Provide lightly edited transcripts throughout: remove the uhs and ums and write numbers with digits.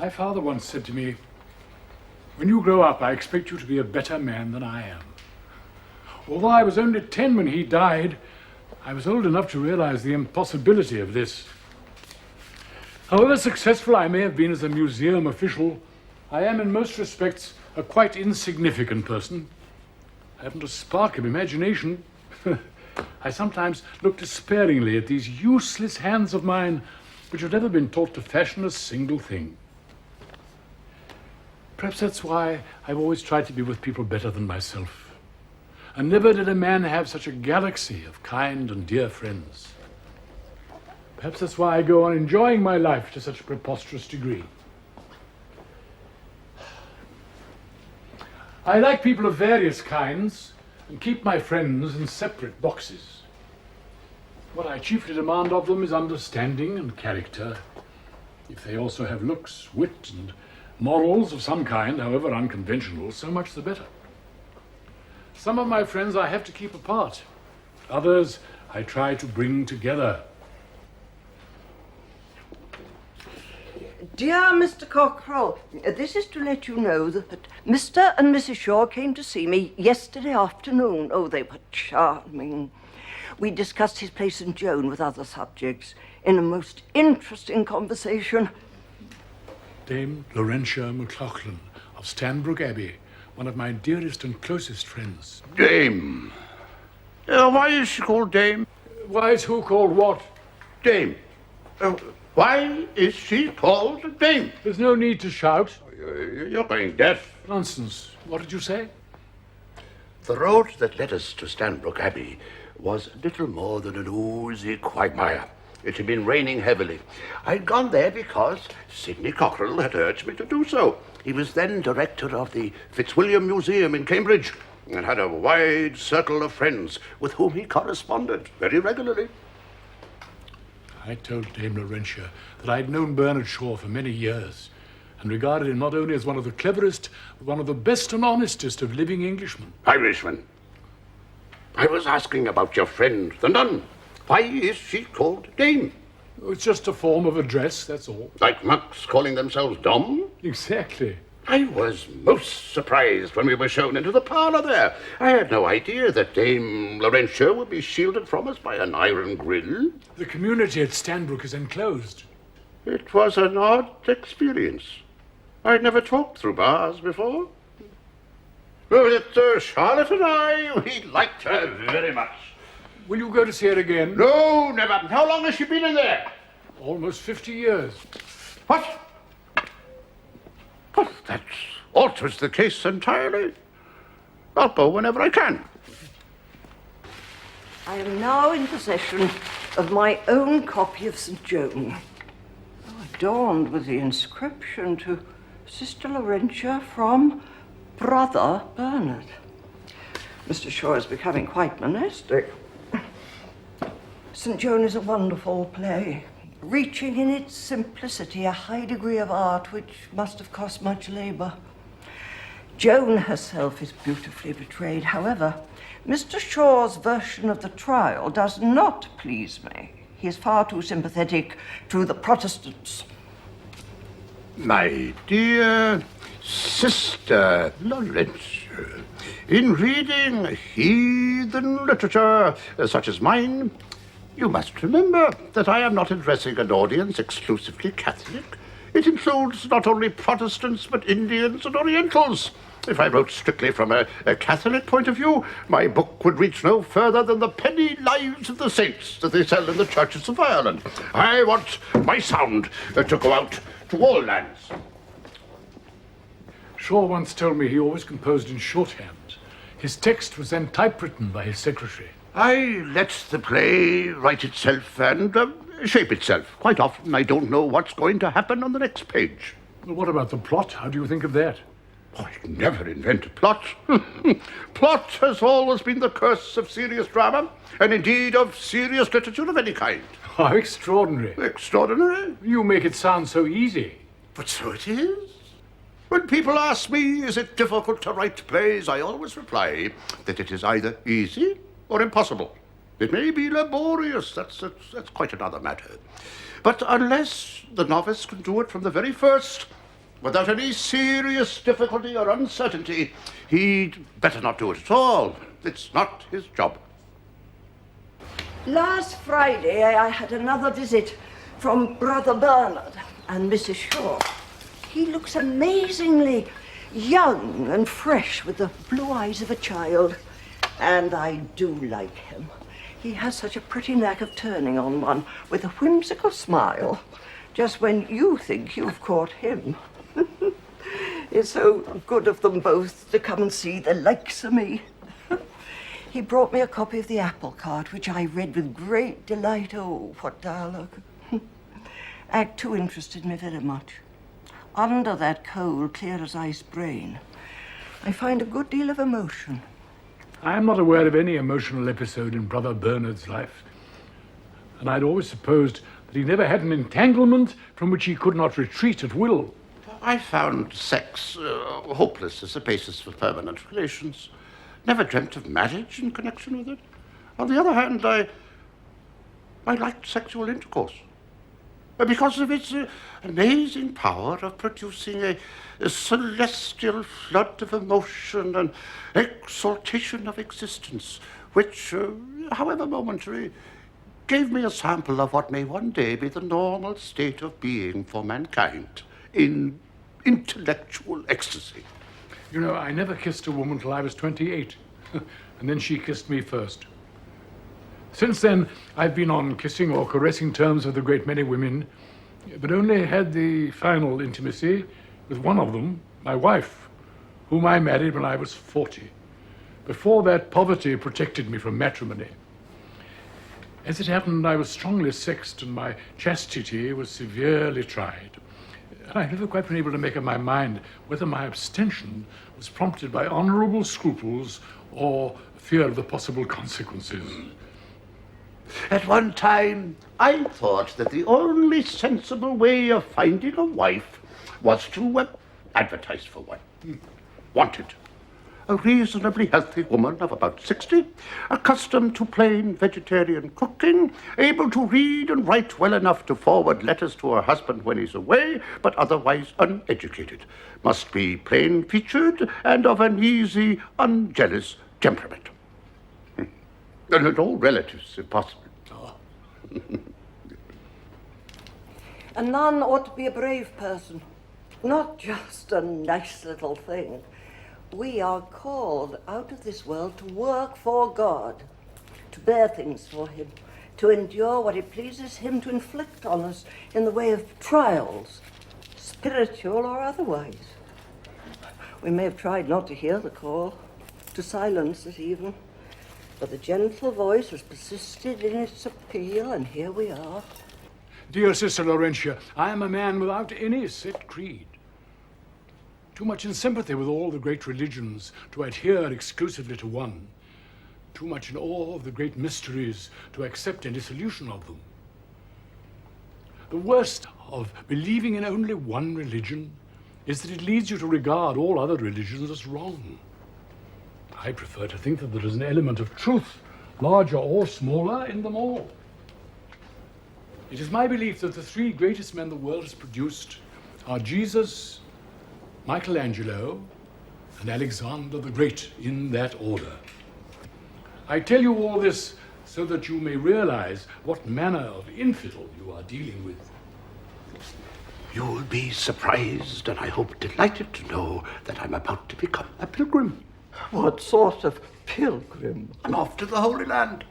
My father once said to me, "When you grow up, I expect you to be a better man than I am." Although I was only 10 when he died, I was old enough to realize the impossibility of this. However successful I may have been as a museum official, I am in most respects a quite insignificant person. I haven't a spark of imagination. I sometimes look despairingly at these useless hands of mine, which have never been taught to fashion a single thing. Perhaps that's why I've always tried to be with people better than myself. And never did a man have such a galaxy of kind and dear friends. Perhaps that's why I go on enjoying my life to such a preposterous degree. I like people of various kinds and keep my friends in separate boxes. What I chiefly demand of them is understanding and character. If they also have looks, wit, and morals of some kind, however unconventional, so much the better. Some of my friends I have to keep apart. Others I try to bring together. Dear Mr. Cockrell, this is to let you know that Mr. and Mrs. Shaw came to see me yesterday afternoon. Oh, they were charming. We discussed his place in Joan with other subjects in a most interesting conversation. Dame Laurentia McLaughlin of Stanbrook Abbey, one of my dearest and closest friends. Dame. Why is she called Dame? Why is who called what? Dame. Why is she called Dame? There's no need to shout. You're going deaf. Nonsense. What did you say? The road that led us to Stanbrook Abbey was little more than an oozy quagmire. It had been raining heavily. I'd gone there because Sidney Cockrell had urged me to do so. He was then director of the Fitzwilliam Museum in Cambridge and had a wide circle of friends with whom he corresponded very regularly. I told Dame Laurentia that I'd known Bernard Shaw for many years and regarded him not only as one of the cleverest, but one of the best and honestest of living Englishmen. Irishman. I was asking about your friend, the nun. Why is she called Dame? It's just a form of address, that's all. Like monks calling themselves Dom? Exactly. I was most surprised when we were shown into the parlour there. I had no idea that Dame Laurentia would be shielded from us by an iron grill. The community at Stanbrook is enclosed. It was an odd experience. I'd never talked through bars before. But Charlotte and I, we liked her very much. Will you go to see her again? No, never. How long has she been in there? Almost 50 years. What? Well, that alters the case entirely. I'll go whenever I can. I am now in possession of my own copy of St. Joan, adorned with the inscription to Sister Laurentia from Brother Bernard. Mr. Shaw is becoming quite monastic. St. Joan is a wonderful play, reaching in its simplicity a high degree of art which must have cost much labor. Joan herself is beautifully portrayed. However, Mr. Shaw's version of the trial does not please me. He is far too sympathetic to the Protestants. My dear Sister Laurentia, in reading heathen literature such as mine, you must remember that I am not addressing an audience exclusively Catholic. It includes not only Protestants, but Indians and Orientals. If I wrote strictly from a Catholic point of view, my book would reach no further than the penny lives of the saints that they sell in the churches of Ireland. I want my sound to go out to all lands. Shaw once told me he always composed in shorthand. His text was then typewritten by his secretary. I let the play write itself and shape itself. Quite often I don't know what's going to happen on the next page. Well, what about the plot? How do you think of that? Oh, I never invent a plot. Plot has always been the curse of serious drama, and indeed of serious literature of any kind. How extraordinary. Extraordinary? You make it sound so easy. But so it is. When people ask me, is it difficult to write plays, I always reply that it is either easy or impossible. It may be laborious, that's quite another matter. But unless the novice can do it from the very first, without any serious difficulty or uncertainty, he'd better not do it at all. It's not his job. Last Friday, I had another visit from Brother Bernard and Mrs. Shaw. He looks amazingly young and fresh with the blue eyes of a child. And I do like him. He has such a pretty knack of turning on one with a whimsical smile, just when you think you've caught him. It's so good of them both to come and see the likes of me. He brought me a copy of the Apple Cart, which I read with great delight. Oh, what dialogue. Act 2 interested me very much. Under that cold, clear-as-ice brain, I find a good deal of emotion. I am not aware of any emotional episode in Brother Bernard's life, and I'd always supposed that he never had an entanglement from which he could not retreat at will. I found sex hopeless as a basis for permanent relations. Never dreamt of marriage in connection with it. On the other hand, I liked sexual intercourse because of its amazing power of producing a celestial flood of emotion and exaltation of existence, which, however momentary, gave me a sample of what may one day be the normal state of being for mankind in intellectual ecstasy. You know, I never kissed a woman till I was 28, and then she kissed me first. Since then, I've been on kissing or caressing terms with a great many women, but only had the final intimacy with one of them, my wife, whom I married when I was 40. Before that, poverty protected me from matrimony. As it happened, I was strongly sexed, and my chastity was severely tried. And I've never quite been able to make up my mind whether my abstention was prompted by honorable scruples or fear of the possible consequences. At one time, I thought that the only sensible way of finding a wife was to advertise for one. Wanted. A reasonably healthy woman of about 60, accustomed to plain vegetarian cooking, able to read and write well enough to forward letters to her husband when he's away, but otherwise uneducated. Must be plain-featured and of an easy, unjealous temperament. And all relatives, if possible. A nun ought to be a brave person, not just a nice little thing. We are called out of this world to work for God, to bear things for him, to endure what it pleases him to inflict on us in the way of trials, spiritual or otherwise. We may have tried not to hear the call, to silence it even, but the gentle voice has persisted in its appeal, and here we are. Dear Sister Laurentia, I am a man without any set creed. Too much in sympathy with all the great religions to adhere exclusively to one. Too much in awe of the great mysteries to accept any solution of them. The worst of believing in only one religion is that it leads you to regard all other religions as wrong. I prefer to think that there is an element of truth, larger or smaller, in them all. It is my belief that the three greatest men the world has produced are Jesus, Michelangelo, and Alexander the Great, in that order. I tell you all this so that you may realize what manner of infidel you are dealing with. You will be surprised, and I hope delighted to know that I'm about to become a pilgrim. What sort of pilgrim? I'm off to the Holy Land.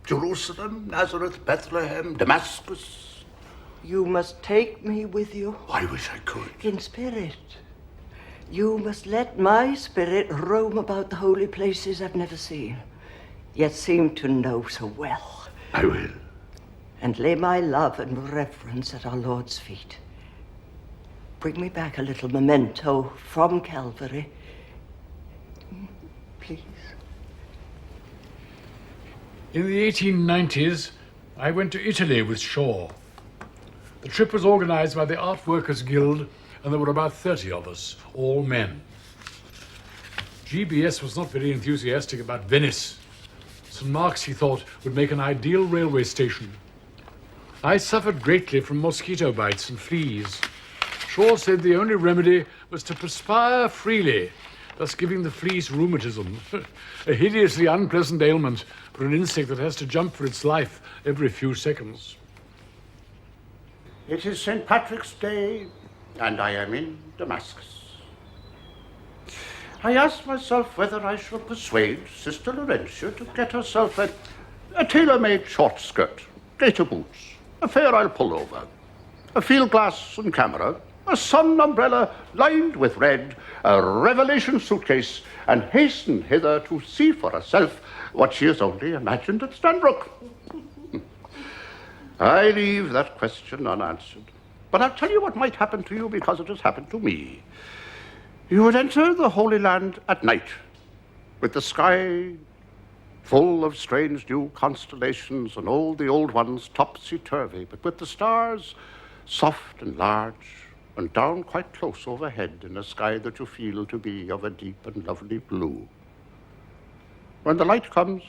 Jerusalem, Nazareth, Bethlehem, Damascus. You must take me with you. I wish I could. In spirit. You must let my spirit roam about the holy places I've never seen, yet seem to know so well. I will. And lay my love and reverence at our Lord's feet. Bring me back a little memento from Calvary. Please. In the 1890s, I went to Italy with Shaw. The trip was organized by the Art Workers Guild, and there were about 30 of us, all men. GBS was not very enthusiastic about Venice. St. Mark's, he thought, would make an ideal railway station. I suffered greatly from mosquito bites and fleas. Shaw said the only remedy was to perspire freely, thus giving the fleece rheumatism, a hideously unpleasant ailment for an insect that has to jump for its life every few seconds. It is St. Patrick's Day, and I am in Damascus. I ask myself whether I shall persuade Sister Laurentia to get herself a tailor-made short skirt, gaiter boots, a fair I'll pull over, a field glass and camera, a sun umbrella lined with red, a Revelation suitcase, and hasten hither to see for herself what she has only imagined at Stanbrook. I leave that question unanswered, but I'll tell you what might happen to you because it has happened to me. You would enter the Holy Land at night, with the sky full of strange new constellations and all the old ones topsy-turvy, but with the stars soft and large and down quite close overhead in a sky that you feel to be of a deep and lovely blue. When the light comes,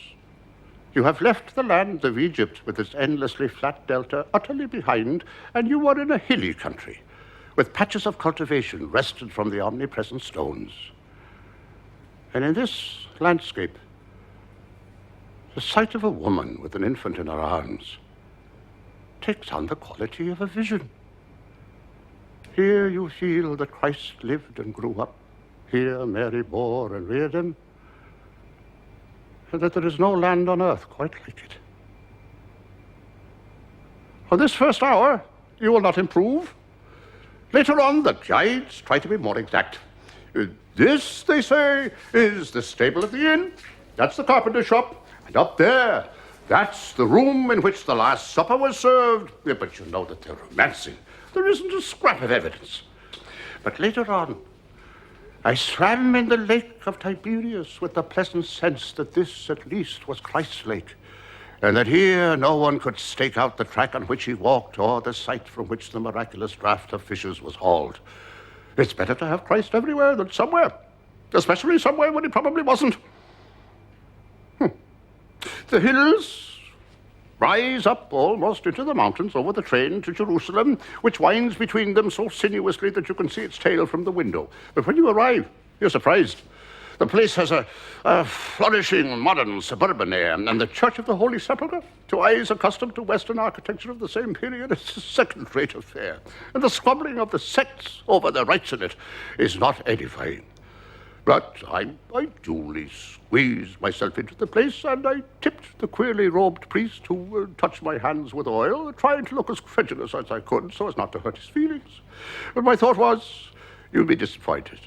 you have left the land of Egypt with its endlessly flat delta utterly behind, and you are in a hilly country, with patches of cultivation wrested from the omnipresent stones. And in this landscape, the sight of a woman with an infant in her arms takes on the quality of a vision. Here you feel that Christ lived and grew up. Here Mary bore and reared him. And that there is no land on earth quite like it. For this first hour, you will not improve. Later on, the guides try to be more exact. This, they say, is the stable of the inn. That's the carpenter shop. And up there, that's the room in which the Last Supper was served. Yeah, but you know that they're romancing. There isn't a scrap of evidence. But later on, I swam in the lake of Tiberias with the pleasant sense that this, at least, was Christ's lake, and that here no one could stake out the track on which he walked or the site from which the miraculous draught of fishes was hauled. It's better to have Christ everywhere than somewhere, especially somewhere when he probably wasn't. The hills rise up almost into the mountains over the train to Jerusalem, which winds between them so sinuously that you can see its tail from the window. But when you arrive, you're surprised. The place has a flourishing, modern, suburban air, and the Church of the Holy Sepulchre, to eyes accustomed to Western architecture of the same period, is a second-rate affair. And the squabbling of the sects over their rights in it is not edifying. But I duly squeezed myself into the place, and I tipped the queerly robed priest who touched my hands with oil, trying to look as credulous as I could so as not to hurt his feelings. But my thought was, you'll be disappointed.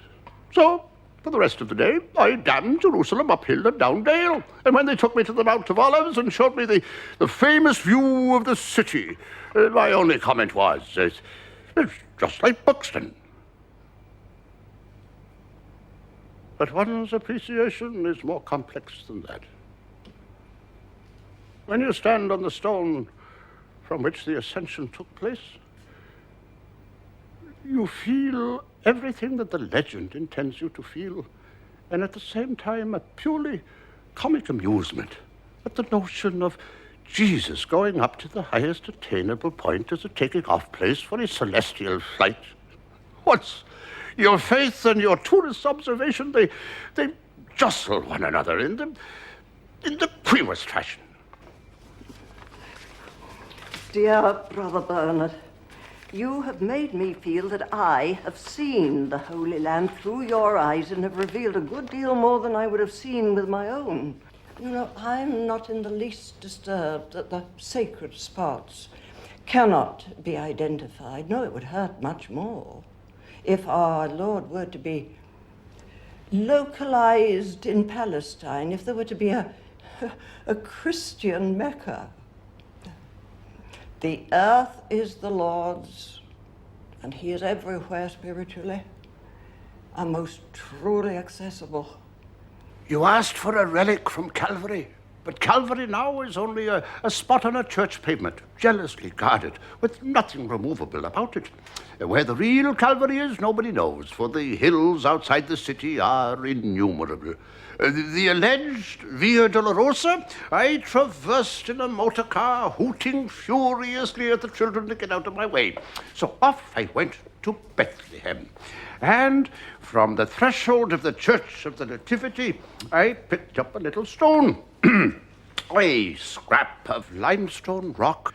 So, for the rest of the day, I damned Jerusalem up hill and down dale. And when they took me to the Mount of Olives and showed me the famous view of the city, my only comment was, it's just like Buxton. But one's appreciation is more complex than that. When you stand on the stone from which the ascension took place, you feel everything that the legend intends you to feel, and at the same time a purely comic amusement at the notion of Jesus going up to the highest attainable point as a taking-off place for his celestial flight. What's your faith and your tourist observation, they jostle one another in the queerest fashion. Dear Brother Bernard, you have made me feel that I have seen the Holy Land through your eyes and have revealed a good deal more than I would have seen with my own. You know, I'm not in the least disturbed that the sacred spots cannot be identified. No, it would hurt much more if our Lord were to be localized in Palestine, if there were to be a Christian Mecca. The earth is the Lord's, and he is everywhere spiritually, and most truly accessible. You asked for a relic from Calvary, but Calvary now is only a spot on a church pavement, jealously guarded, with nothing removable about it. Where the real Calvary is, nobody knows, for the hills outside the city are innumerable. The alleged Via Dolorosa, I traversed in a motor car, hooting furiously at the children to get out of my way. So off I went to Bethlehem. And from the threshold of the Church of the Nativity, I picked up a little stone, a scrap of limestone rock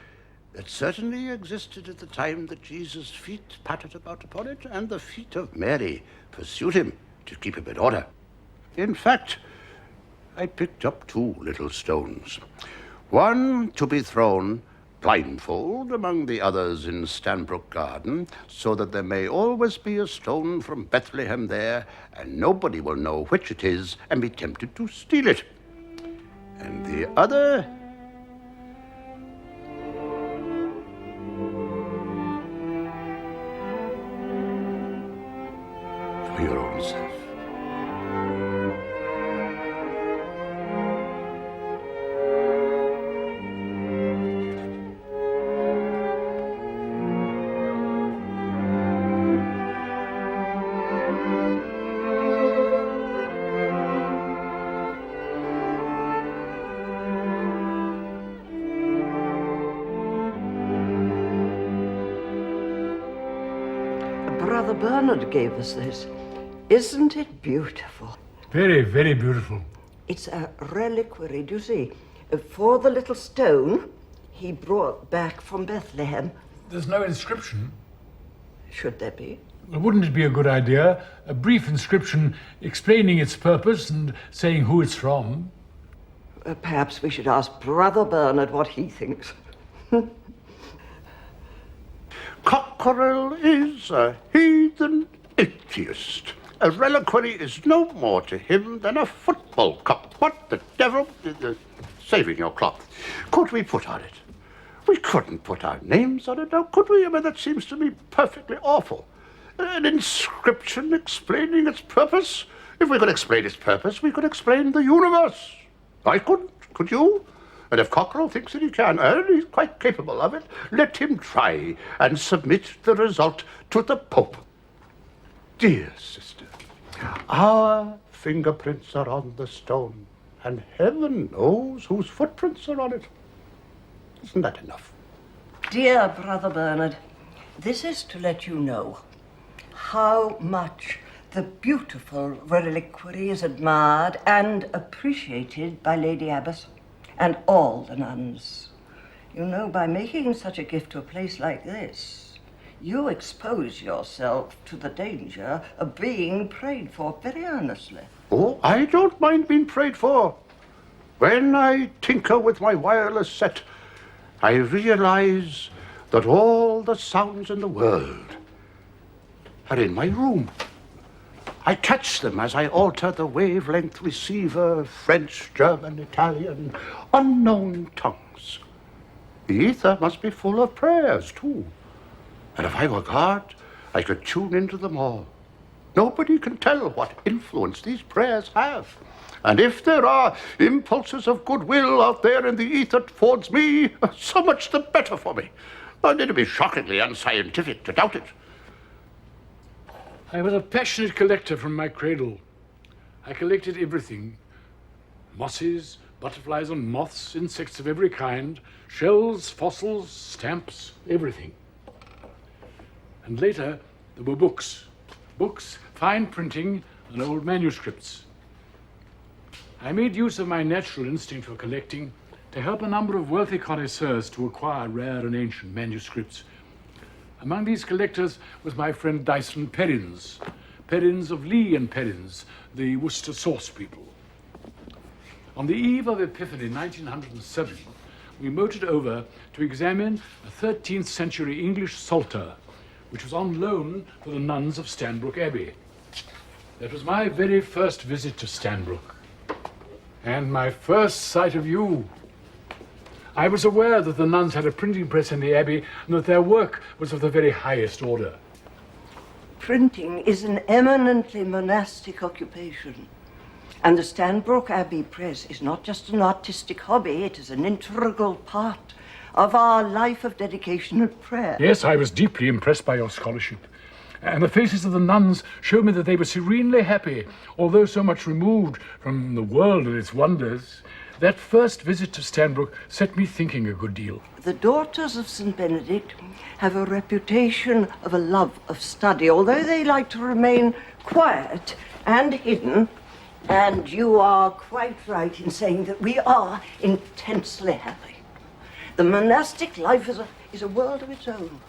that certainly existed at the time that Jesus' feet pattered about upon it, and the feet of Mary pursued him to keep him in order. In fact, I picked up two little stones, one to be thrown blindfold among the others in Stanbrook Garden, so that there may always be a stone from Bethlehem there, and nobody will know which it is and be tempted to steal it. And the other for your own self. Brother Bernard gave us this. Isn't it beautiful? Very, very beautiful. It's a reliquary, do you see? For the little stone he brought back from Bethlehem. There's no inscription. Should there be? Well, wouldn't it be a good idea? A brief inscription explaining its purpose and saying who it's from. Perhaps we should ask Brother Bernard what he thinks. Cockerel is a heathen atheist. A reliquary is no more to him than a football cup. What the devil? Saving your cloth. Could we put on it? We couldn't put our names on it now, could we? I mean, that seems to me perfectly awful. An inscription explaining its purpose? If we could explain its purpose, we could explain the universe. I couldn't. Could you? And if Cockerel thinks that he can, and he's quite capable of it, let him try and submit the result to the Pope. Dear sister, our fingerprints are on the stone, and heaven knows whose footprints are on it. Isn't that enough? Dear Brother Bernard, this is to let you know how much the beautiful reliquary is admired and appreciated by Lady Abbess and all the nuns. You know, by making such a gift to a place like this, you expose yourself to the danger of being prayed for very earnestly. Oh, I don't mind being prayed for. When I tinker with my wireless set, I realize that all the sounds in the world are in my room. I catch them as I alter the wavelength receiver, French, German, Italian, unknown tongues. The ether must be full of prayers, too. And if I were God, I could tune into them all. Nobody can tell what influence these prayers have. And if there are impulses of goodwill out there in the ether towards me, so much the better for me. And it'd be shockingly unscientific to doubt it. I was a passionate collector from my cradle. I collected everything. Mosses, butterflies and moths, insects of every kind, shells, fossils, stamps, everything. And later, there were books. Books, fine printing, and old manuscripts. I made use of my natural instinct for collecting to help a number of wealthy connoisseurs to acquire rare and ancient manuscripts. Among these collectors was my friend Dyson Perrins, Perrins of Lee and Perrins, the Worcester sauce people. On the eve of Epiphany in 1907, we motored over to examine a 13th century English Psalter, which was on loan for the nuns of Stanbrook Abbey. That was my very first visit to Stanbrook, and my first sight of you. I was aware that the nuns had a printing press in the Abbey and that their work was of the very highest order. Printing is an eminently monastic occupation. And the Stanbrook Abbey Press is not just an artistic hobby, it is an integral part of our life of dedication and prayer. Yes, I was deeply impressed by your scholarship. And the faces of the nuns showed me that they were serenely happy, although so much removed from the world and its wonders. That first visit to Stanbrook set me thinking a good deal. The daughters of St. Benedict have a reputation of a love of study, although they like to remain quiet and hidden. And you are quite right in saying that we are intensely happy. The monastic life is a world of its own,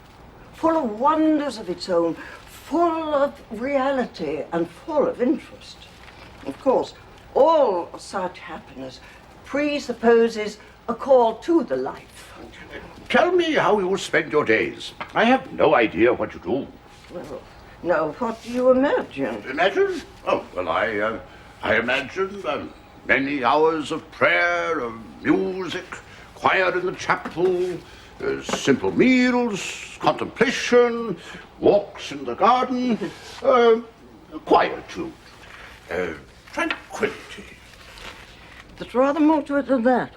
full of wonders of its own, full of reality and full of interest. Of course, all such happiness presupposes a call to the life. Tell me how you spend your days. I have no idea what you do. Well, now, what do you imagine? Imagine? Oh, well, I imagine many hours of prayer, of music, choir in the chapel, simple meals, contemplation, walks in the garden, quietude, tranquility. There's rather more to it than that.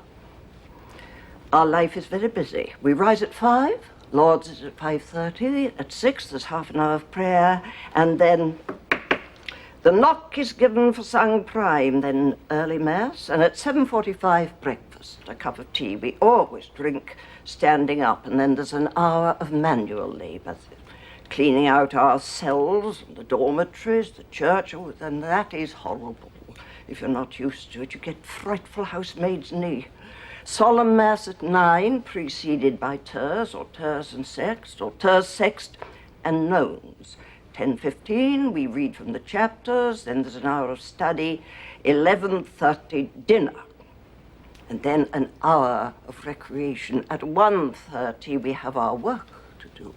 Our life is very busy. We rise at 5, Lord's is at 5:30, at 6 there's half an hour of prayer, and then the knock is given for sung prime, then early mass, and at 7:45 breakfast, a cup of tea. We always drink standing up, and then there's an hour of manual labour, cleaning out our cells, the dormitories, the church, and that is horrible. If you're not used to it, you get frightful housemaid's knee. Solemn Mass at 9, preceded by terce, or terce and sext, or terce, sext, and nones. 10:15, we read from the chapters, then there's an hour of study, 11:30, dinner, and then an hour of recreation. At 1:30, we have our work to do,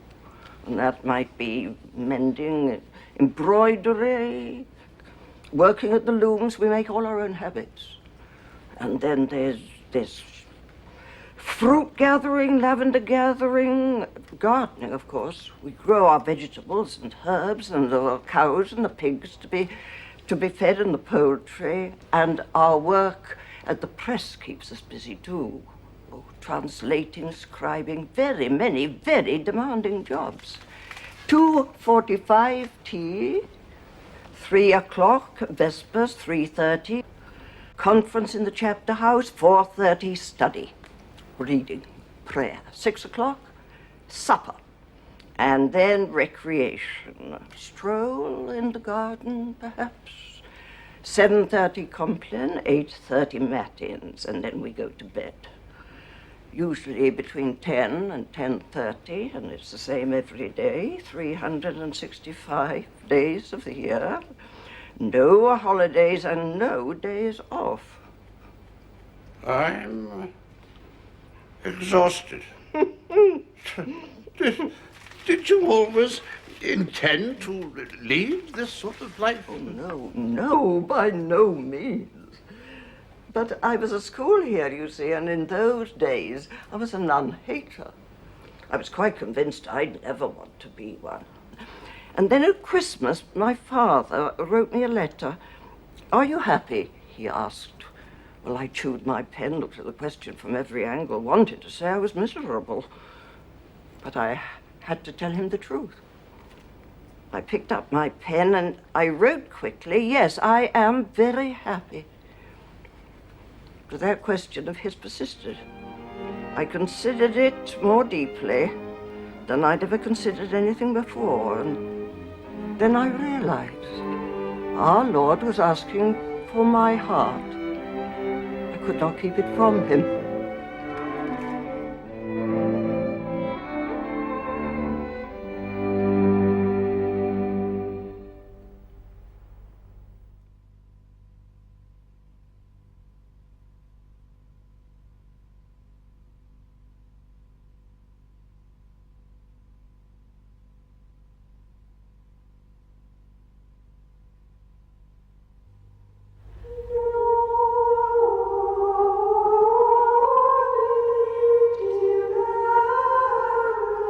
and that might be mending, embroidery, working at the looms. We make all our own habits. And then there's fruit gathering, lavender gathering, gardening, of course. We grow our vegetables and herbs and the cows and the pigs to be fed, and the poultry. And our work at the press keeps us busy too. Oh, translating, scribing, very many, very demanding jobs. 2:45 tea, 3 o'clock vespers, 3:30. Conference in the chapter house, 4:30 study. Reading, prayer. 6 o'clock, supper, and then recreation. A stroll in the garden, perhaps. 7:30 compline, 8:30 matins, and then we go to bed. Usually between 10 and 10:30, and it's the same every day, 365 days of the year. No holidays and no days off. I'm exhausted. Did you always intend to lead this sort of life? Oh, no, by no means. But I was at school here, you see, and in those days I was a nun-hater. I was quite convinced I'd never want to be one. And then at Christmas, my father wrote me a letter. "Are you happy?" he asked. Well, I chewed my pen, looked at the question from every angle, wanted to say I was miserable. But I had to tell him the truth. I picked up my pen and I wrote quickly, "Yes, I am very happy." But that question of his persisted. I considered it more deeply than I'd ever considered anything before, and then I realized our Lord was asking for my heart. I could not keep it from him.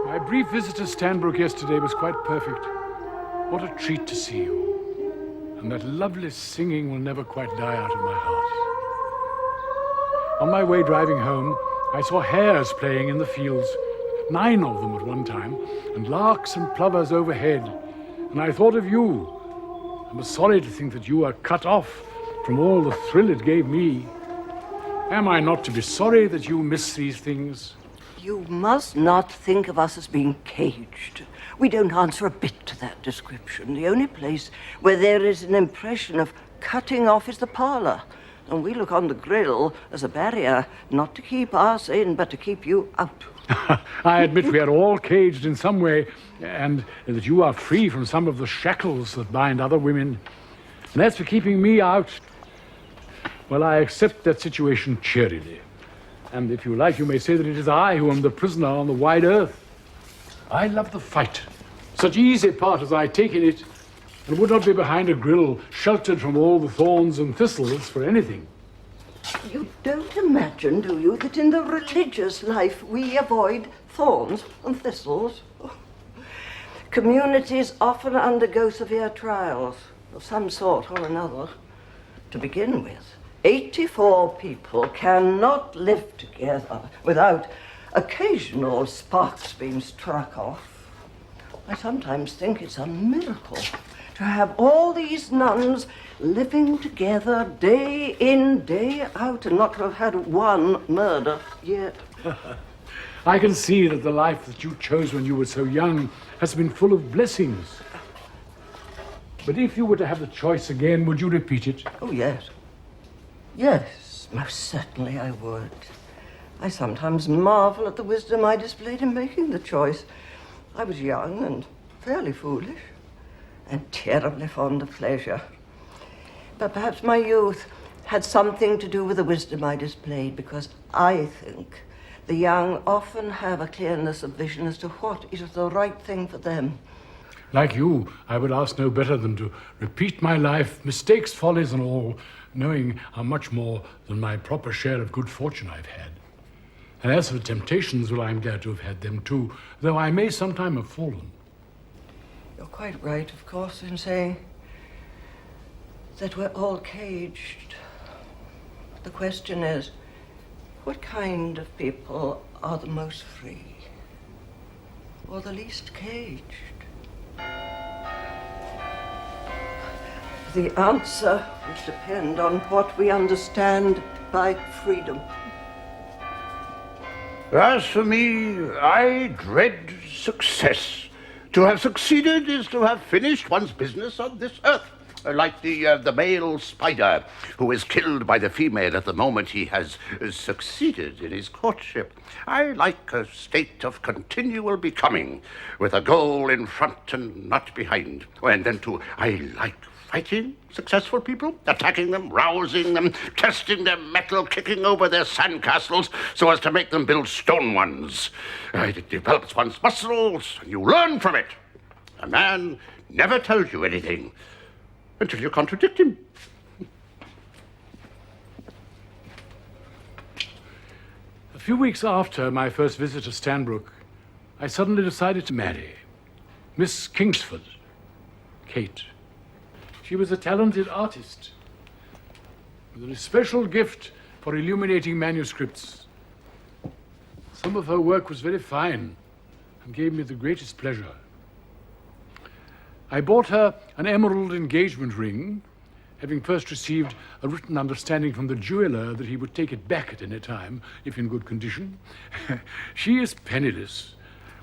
My brief visit to Stanbrook yesterday was quite perfect. What a treat to see you. And that lovely singing will never quite die out of my heart. On my way driving home, I saw hares playing in the fields, 9 of them at one time, and larks and plovers overhead. And I thought of you, and was sorry to think that you were cut off from all the thrill it gave me. Am I not to be sorry that you miss these things? You must not think of us as being caged. We don't answer a bit to that description. The only place where there is an impression of cutting off is the parlor. And we look on the grill as a barrier, not to keep us in, but to keep you out. I admit we are all caged in some way, and that you are free from some of the shackles that bind other women. And as for keeping me out, well, I accept that situation cheerily. And if you like, you may say that it is I who am the prisoner on the wide earth. I love the fight, such easy part as I take in it, and would not be behind a grill, sheltered from all the thorns and thistles for anything. You don't imagine, do you, that in the religious life we avoid thorns and thistles? Communities often undergo severe trials of some sort or another. To begin with, 84 people cannot live together without occasional sparks being struck off. I sometimes think it's a miracle to have all these nuns living together day in, day out, and not to have had one murder yet. I can see that the life that you chose when you were so young has been full of blessings. But if you were to have the choice again, would you repeat it? Oh, yes. Yes, most certainly I would. I sometimes marvel at the wisdom I displayed in making the choice. I was young and fairly foolish, and terribly fond of pleasure. But perhaps my youth had something to do with the wisdom I displayed, because I think the young often have a clearness of vision as to what is the right thing for them. Like you, I would ask no better than to repeat my life, mistakes, follies, and all, knowing how much more than my proper share of good fortune I've had. And as for temptations, well, I'm glad to have had them too, though I may sometime have fallen. You're quite right, of course, in saying that we're all caged. The question is, what kind of people are the most free, or the least caged? The answer would depend on what we understand by freedom. As for me, I dread success. To have succeeded is to have finished one's business on this earth. Like the male spider who is killed by the female at the moment he has succeeded in his courtship. I like a state of continual becoming, with a goal in front and not behind. And then too, I like fighting successful people, attacking them, rousing them, testing their mettle, kicking over their sandcastles so as to make them build stone ones. It develops one's muscles, and you learn from it. A man never tells you anything until you contradict him. A few weeks after my first visit to Stanbrook, I suddenly decided to marry Miss Kingsford, Kate. She was a talented artist with a special gift for illuminating manuscripts. Some of her work was very fine and gave me the greatest pleasure. I bought her an emerald engagement ring, having first received a written understanding from the jeweler that he would take it back at any time, if in good condition. She is penniless,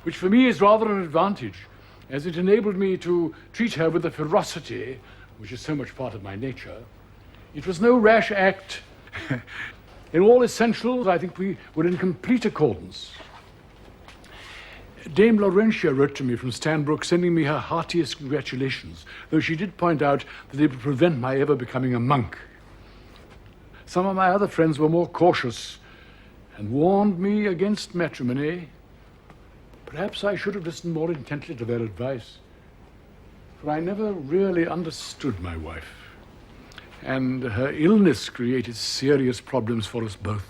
which for me is rather an advantage, as it enabled me to treat her with the ferocity which is so much part of my nature. It was no rash act. In all essentials, I think we were in complete accordance. Dame Laurentia wrote to me from Stanbrook, sending me her heartiest congratulations, though she did point out that it would prevent my ever becoming a monk. Some of my other friends were more cautious and warned me against matrimony. Perhaps I should have listened more intently to their advice, for I never really understood my wife, and her illness created serious problems for us both.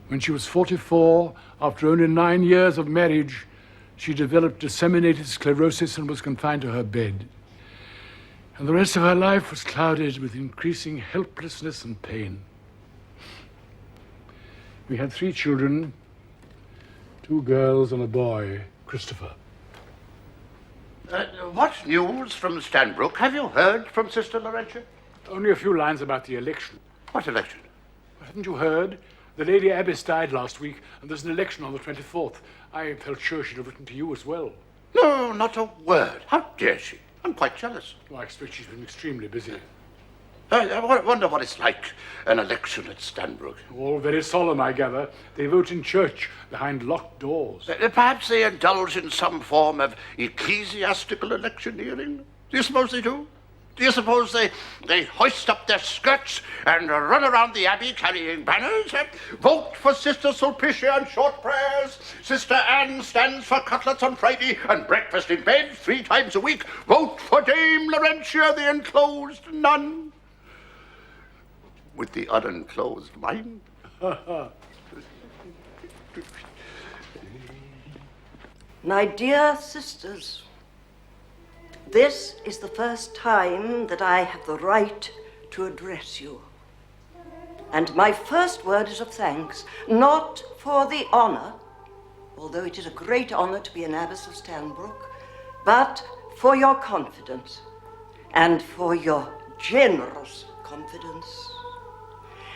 When she was 44, after only 9 years of marriage, she developed disseminated sclerosis and was confined to her bed. And the rest of her life was clouded with increasing helplessness and pain. We had 3 children, 2 girls and a boy, Christopher. What news from Stanbrook? Have you heard from Sister Laurentia? Only a few lines about the election. What election? Haven't you heard? The Lady Abbess died last week, and there's an election on the 24th. I felt sure she'd have written to you as well. No, not a word. How dare she? I'm quite jealous. Well, I expect she's been extremely busy. I wonder what it's like, an election at Stanbrook. All very solemn, I gather. They vote in church, behind locked doors. Perhaps they indulge in some form of ecclesiastical electioneering. Do you suppose they do? Do you suppose they hoist up their skirts and run around the abbey carrying banners? Vote for Sister Sulpicia and short prayers. Sister Anne stands for cutlets on Friday and breakfast in bed 3 times a week. Vote for Dame Laurentia, the enclosed nun. With the unenclosed mind. My dear sisters, this is the first time that I have the right to address you. And my first word is of thanks, not for the honor, although it is a great honor to be an abbess of Stanbrook, but for your confidence and for your generous confidence.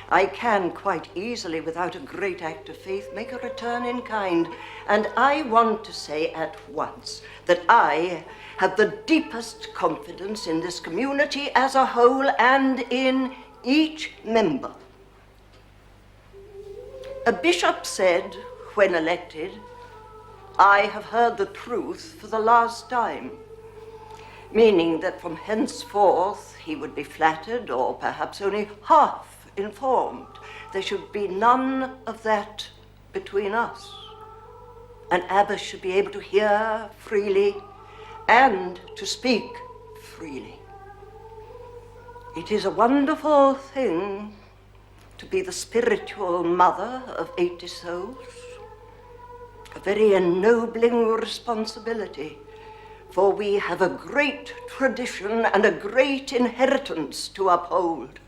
I can quite easily, without a great act of faith, make a return in kind. And I want to say at once that I have the deepest confidence in this community as a whole and in each member. A bishop said, when elected, "I have heard the truth for the last time," meaning that from henceforth he would be flattered or perhaps only half informed. There should be none of that between us. An abbess should be able to hear freely and to speak freely. It is a wonderful thing to be the spiritual mother of 80 souls, a very ennobling responsibility, for we have a great tradition and a great inheritance to uphold.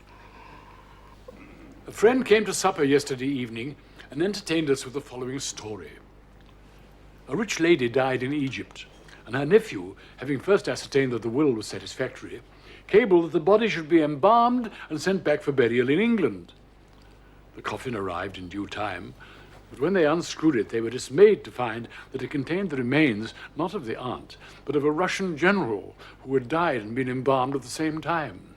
A friend came to supper yesterday evening and entertained us with the following story. A rich lady died in Egypt, and her nephew, having first ascertained that the will was satisfactory, cabled that the body should be embalmed and sent back for burial in England. The coffin arrived in due time, but when they unscrewed it, they were dismayed to find that it contained the remains not of the aunt, but of a Russian general who had died and been embalmed at the same time.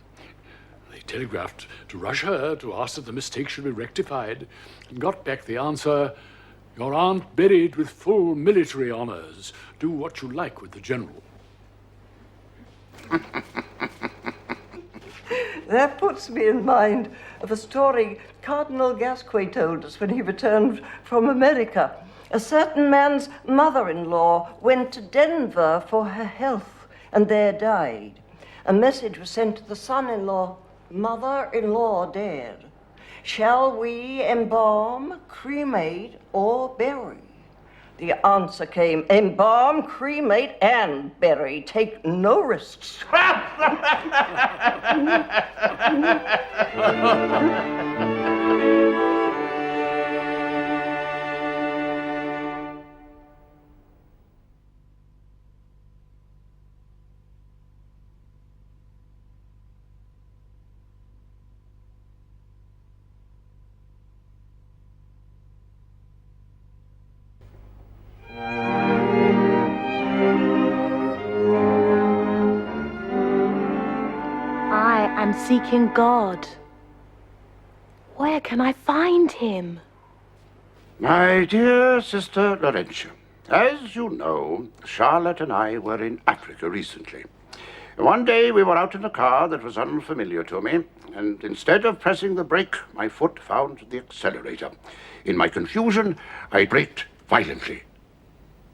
They telegraphed to Russia to ask that the mistake should be rectified, and got back the answer, "Your aunt buried with full military honors. Do what you like with the general." That puts me in mind of a story Cardinal Gasquet told us when he returned from America. A certain man's mother-in-law went to Denver for her health and there died. A message was sent to the son-in-law, "Mother-in-law dead. Shall we embalm, cremate, or bury?" The answer came, "Embalm, cremate, and bury. Take no risks." I'm seeking God. Where can I find him? My dear Sister Laurentia, as you know, Charlotte and I were in Africa recently. One day we were out in a car that was unfamiliar to me, and instead of pressing the brake, my foot found the accelerator. In my confusion, I braked violently.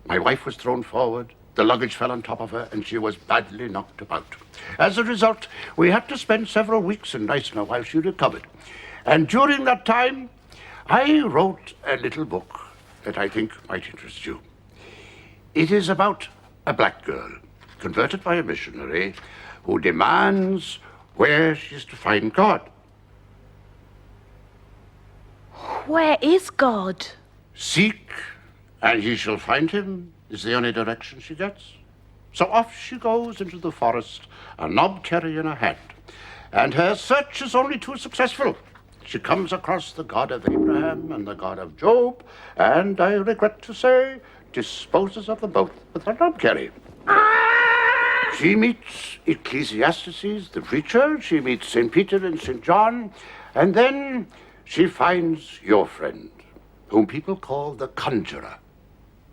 My wife was thrown forward, the luggage fell on top of her, and she was badly knocked about. As a result, we had to spend several weeks in Neisner while she recovered. And during that time, I wrote a little book that I think might interest you. It is about a black girl, converted by a missionary, who demands where she is to find God. Where is God? Seek, and ye shall find him, is the only direction she gets. So off she goes into the forest, a knob kerry in her hand. And her search is only too successful. she comes across the God of Abraham and the God of Job, and I regret to say, disposes of them both with her knobkerry. She meets Ecclesiastes, the preacher, she meets St. Peter and St. John, and then she finds your friend, whom people call the conjurer,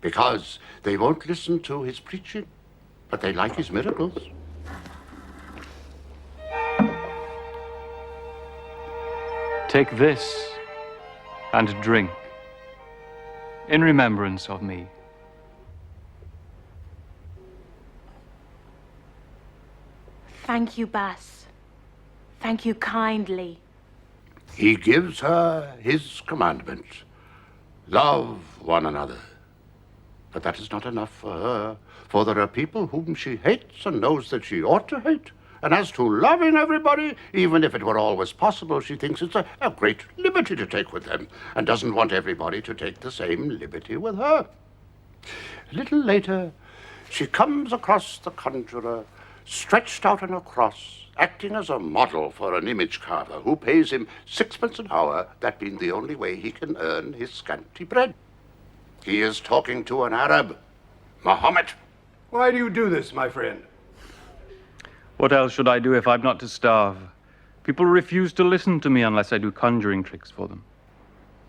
because they won't listen to his preaching, but they like his miracles. Take this and drink in remembrance of me. Thank you, Bas. Thank you kindly. He gives her his commandment. Love one another. But that is not enough for her, for there are people whom she hates and knows that she ought to hate. And as to loving everybody, even if it were always possible, she thinks it's a great liberty to take with them, and doesn't want everybody to take the same liberty with her. A little later, she comes across the conjurer, stretched out on a cross, acting as a model for an image carver who pays him 6 an hour, that being the only way he can earn his scanty bread. He is talking to an Arab, Muhammad. Why do you do this, my friend? What else should I do if I'm not to starve? People refuse to listen to me unless I do conjuring tricks for them.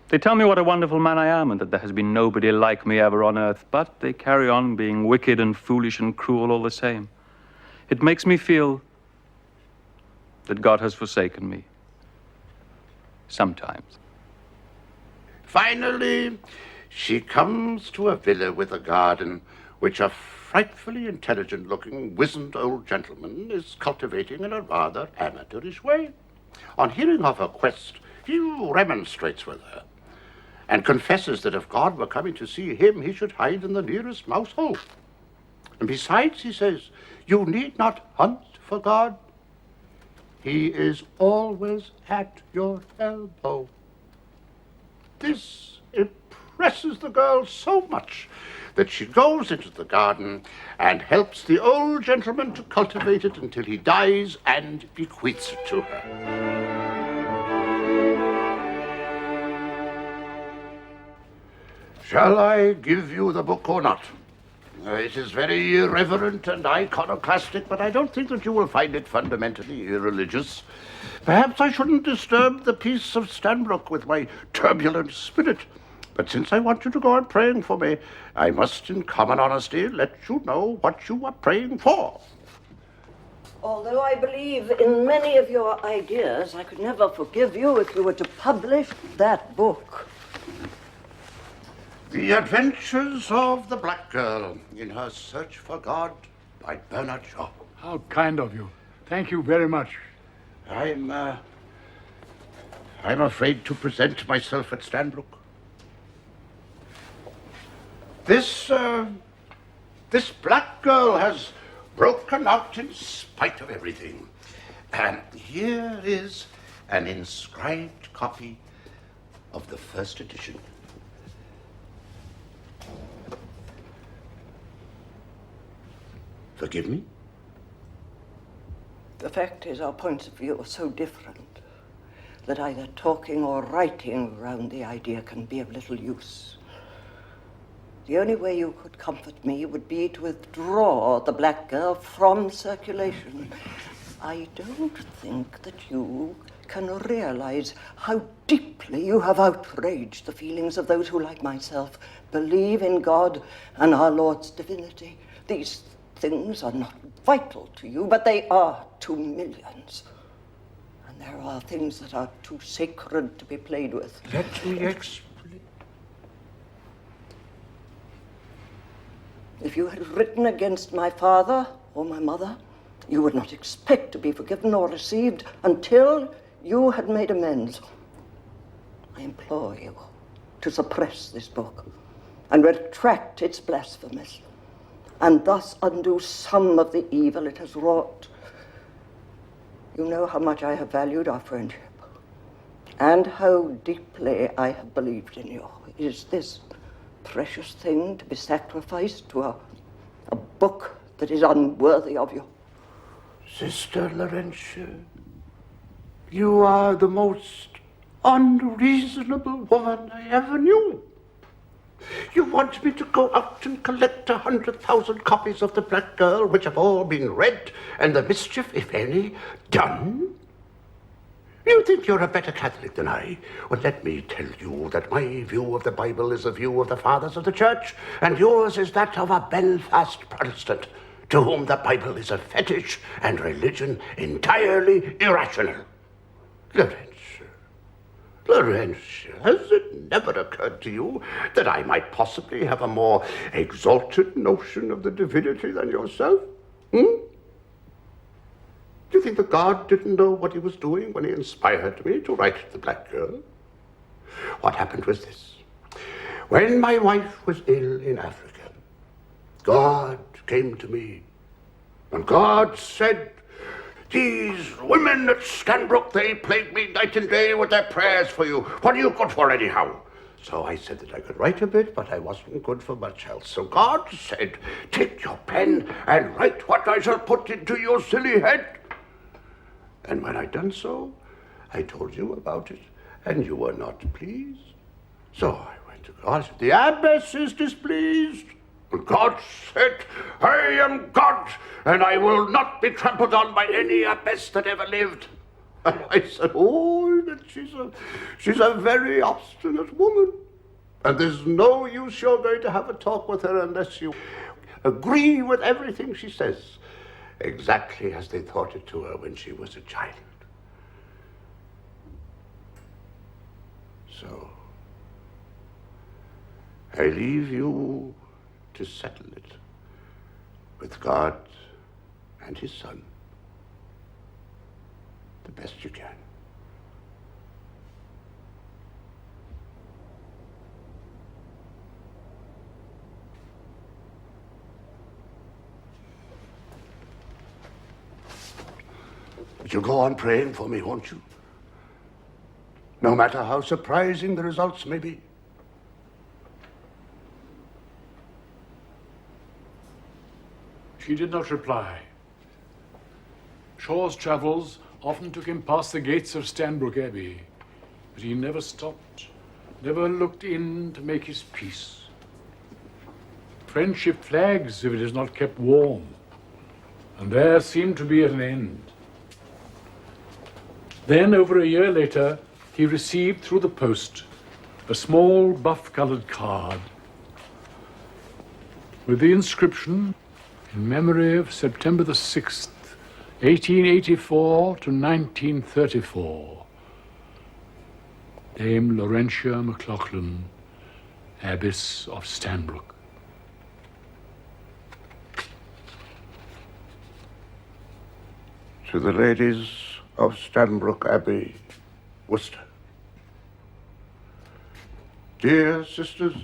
They tell me what a wonderful man I am and that there has been nobody like me ever on earth, but they carry on being wicked and foolish and cruel all the same. It makes me feel that God has forsaken me. Sometimes. Finally, she comes to a villa with a garden which a frightfully intelligent-looking, wizened old gentleman is cultivating in a rather amateurish way. On hearing of her quest, he remonstrates with her and confesses that if God were coming to see him, he should hide in the nearest mouse hole. And besides, he says, you need not hunt for God. He is always at your elbow. This impresses the girl so much that she goes into the garden and helps the old gentleman to cultivate it until he dies and bequeaths it to her. Shall I give you the book or not? It is very irreverent and iconoclastic, but I don't think that you will find it fundamentally irreligious. Perhaps I shouldn't disturb the peace of Stanbrook with my turbulent spirit. But since I want you to go on praying for me, I must, in common honesty, let you know what you are praying for. Although I believe in many of your ideas, I could never forgive you if you were to publish that book. The Adventures of the Black Girl in Her Search for God by Bernard Shaw. How kind of you. Thank you very much. I'm afraid to present myself at Stanbrook. This black girl has broken out in spite of everything. And here is an inscribed copy of the first edition. Forgive me? The fact is, our points of view are so different that either talking or writing around the idea can be of little use. The only way you could comfort me would be to withdraw the black girl from circulation. I don't think that you can realize how deeply you have outraged the feelings of those who, like myself, believe in God and our Lord's divinity. These things are not vital to you, but they are to millions. And there are things that are too sacred to be played with. Let me explain. If you had written against my father or my mother, you would not expect to be forgiven or received until you had made amends. I implore you to suppress this book and retract its blasphemies, and thus undo some of the evil it has wrought. You know how much I have valued our friendship, and how deeply I have believed in you. Is this precious thing to be sacrificed to a book that is unworthy of you? Sister Laurentia, you are the most unreasonable woman I ever knew. You want me to go out and collect 100,000 copies of The Black Girl, which have all been read, and the mischief, if any, done? You think you're a better Catholic than I? Well, let me tell you that my view of the Bible is the view of the fathers of the church, and yours is that of a Belfast Protestant, to whom the Bible is a fetish and religion entirely irrational. Lorenz, has it never occurred to you that I might possibly have a more exalted notion of the divinity than yourself? Do you think that God didn't know what he was doing when he inspired me to write The Black Girl? What happened was this. When my wife was ill in Africa, God came to me, and God said, "These women at Stanbrook, they plague me night and day with their prayers for you. What are you good for anyhow?" So I said that I could write a bit, but I wasn't good for much else. So God said, "Take your pen and write what I shall put into your silly head." And when I'd done so, I told you about it, and you were not pleased. So I went to God. "The abbess is displeased." And God said, "I am God, and I will not be trampled on by any abbess that ever lived." And I said, "Oh, that she's a very obstinate woman, and there's no use you're going to have a talk with her unless you agree with everything she says, exactly as they taught it to her when she was a child." So I leave you to settle it with God and his Son the best you can. But you'll go on praying for me, won't you? No matter how surprising the results may be. She did not reply. Shaw's travels often took him past the gates of Stanbrook Abbey, but he never stopped, never looked in to make his peace. Friendship flags if it is not kept warm, and there seemed to be at an end. Then, over a year later, he received through the post a small buff-colored card with the inscription, "In memory of September the 6th, 1884 to 1934, Dame Laurentia McLaughlin, Abbess of Stanbrook." To the ladies of Stanbrook Abbey, Worcester. Dear sisters,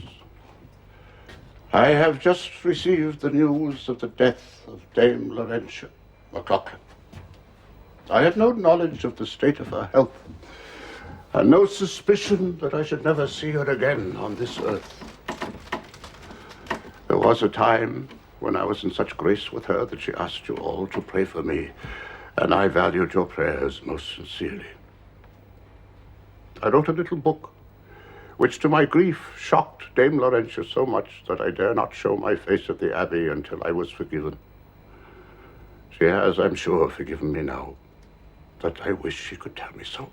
I have just received the news of the death of Dame Laurentia McLaughlin. I had no knowledge of the state of her health, and no suspicion that I should never see her again on this earth. There was a time when I was in such grace with her that she asked you all to pray for me, and I valued your prayers most sincerely. I wrote a little book, which to my grief shocked Dame Laurentia so much that I dare not show my face at the Abbey until I was forgiven. She has, I'm sure, forgiven me now, but I wish she could tell me so.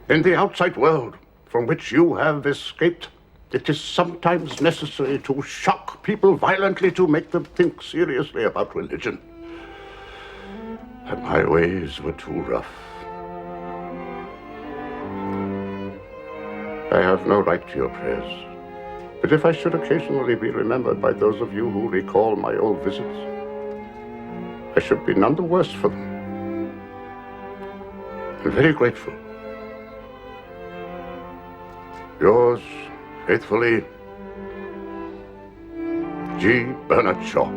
In the outside world from which you have escaped, it is sometimes necessary to shock people violently to make them think seriously about religion. And my ways were too rough. I have no right to your prayers, but if I should occasionally be remembered by those of you who recall my old visits, I should be none the worse for them. I'm very grateful. Yours faithfully, G. Bernard Shaw.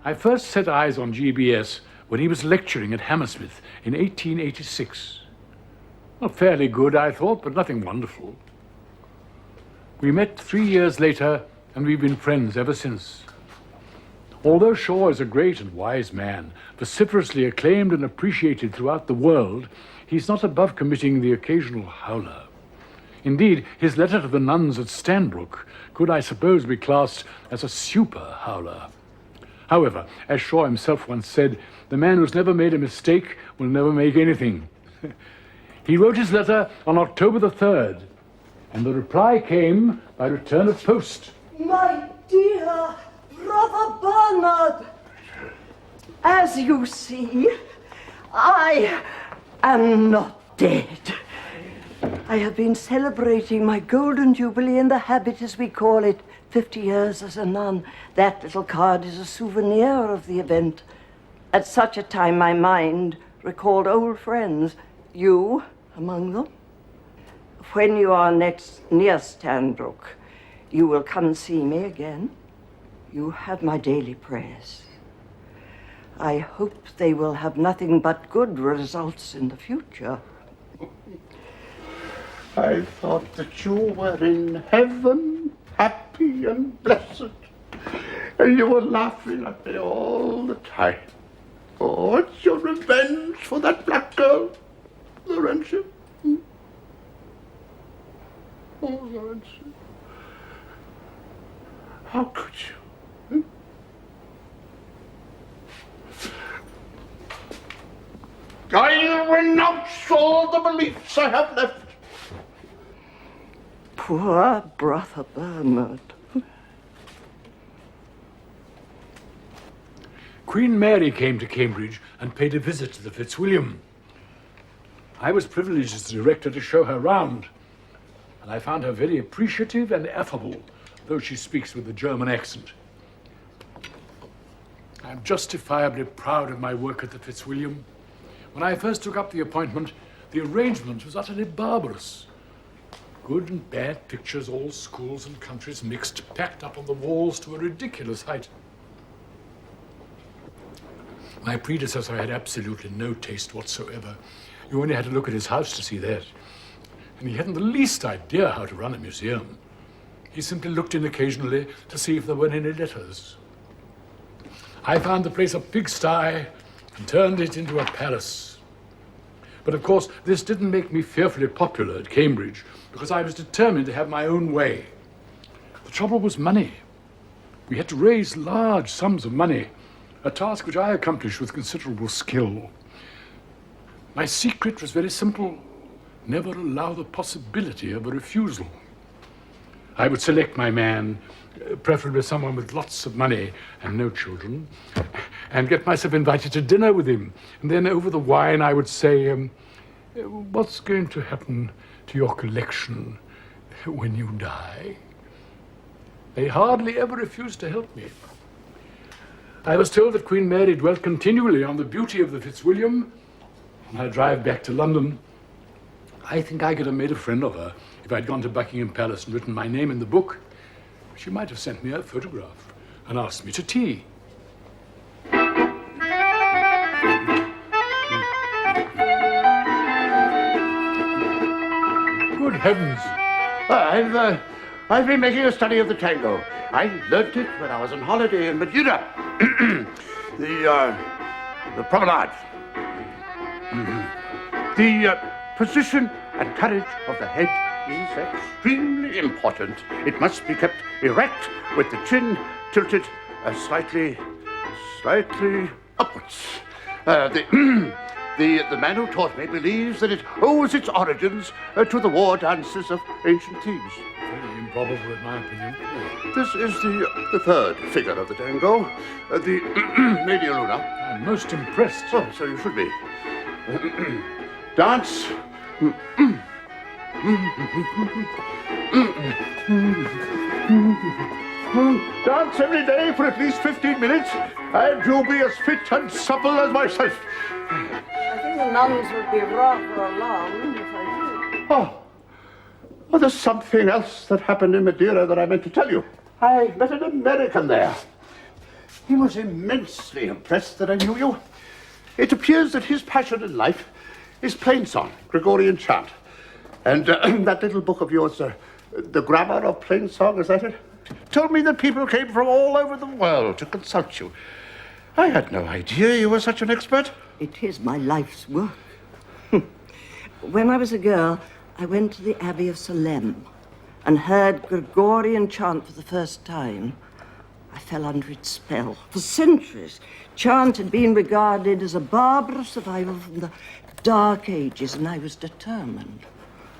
I first set eyes on GBS when he was lecturing at Hammersmith in 1886. Well, fairly good, I thought, but nothing wonderful. We met 3 years later, and we've been friends ever since. Although Shaw is a great and wise man, vociferously acclaimed and appreciated throughout the world, he's not above committing the occasional howler. Indeed, his letter to the nuns at Stanbrook could, I suppose, be classed as a super howler. However, as Shaw himself once said, the man who's never made a mistake will never make anything. He wrote his letter on October the 3rd, and the reply came by return of post. My dear Brother Bernard, as you see, I am not dead. I have been celebrating my golden jubilee in the habit, as we call it, 50 years as a nun. That little card is a souvenir of the event. At such a time, my mind recalled old friends, you among them. When you are next near Stanbrook, you will come and see me again. You have my daily prayers. I hope they will have nothing but good results in the future. I thought that you were in heaven, happy and blessed, and you were laughing at me all the time. Oh, what's your revenge for that black girl, Laurentia? Oh, Laurentia. How could you? I renounce all the beliefs I have left. Poor Brother Bernard. Queen Mary came to Cambridge and paid a visit to the Fitzwilliam. I was privileged as director to show her round, and I found her very appreciative and affable, though she speaks with a German accent. I'm justifiably proud of my work at the Fitzwilliam. When I first took up the appointment, the arrangement was utterly barbarous. Good and bad pictures, all schools and countries mixed, packed up on the walls to a ridiculous height. My predecessor had absolutely no taste whatsoever. You only had to look at his house to see that. And he hadn't the least idea how to run a museum. He simply looked in occasionally to see if there were any letters. I found the place a pigsty and turned it into a palace. But of course, this didn't make me fearfully popular at Cambridge, because I was determined to have my own way. The trouble was money. We had to raise large sums of money, a task which I accomplished with considerable skill. My secret was very simple: never allow the possibility of a refusal. I would select my man, preferably someone with lots of money and no children, and get myself invited to dinner with him. And then over the wine I would say, what's going to happen to your collection when you die? They hardly ever refused to help me. I was told that Queen Mary dwelt continually on the beauty of the Fitzwilliam. On her drive back to London, I think I could have made a friend of her if I'd gone to Buckingham Palace and written my name in the book. She might have sent me a photograph and asked me to tea. Good heavens! I've been making a study of the tango. I learnt it when I was on holiday in Madeira. The promenade. The position and courage of the head is extremely important. It must be kept erect with the chin tilted slightly upwards. The man who taught me believes that it owes its origins to the war dances of ancient Thebes. Very improbable, in my opinion. This is the third figure of the tango, the Media Luna. I'm most impressed. Oh, so you should be. Dance. Dance every day for at least 15 minutes, and you'll be as fit and supple as myself. I think the nuns would be rather alarmed if I did. Oh, Well, there's something else that happened in Madeira that I meant to tell you. I met an American there. He was immensely impressed that I knew you. It appears that his passion in life is plainsong, Gregorian chant. And that little book of yours, The Grammar of Plainsong, is that it? Told me that people came from all over the world to consult you. I had no idea you were such an expert. It is my life's work. When I was a girl, I went to the Abbey of Salem and heard Gregorian chant for the first time. I fell under its spell. For centuries, chant had been regarded as a barbarous survival from the Dark Ages, and I was determined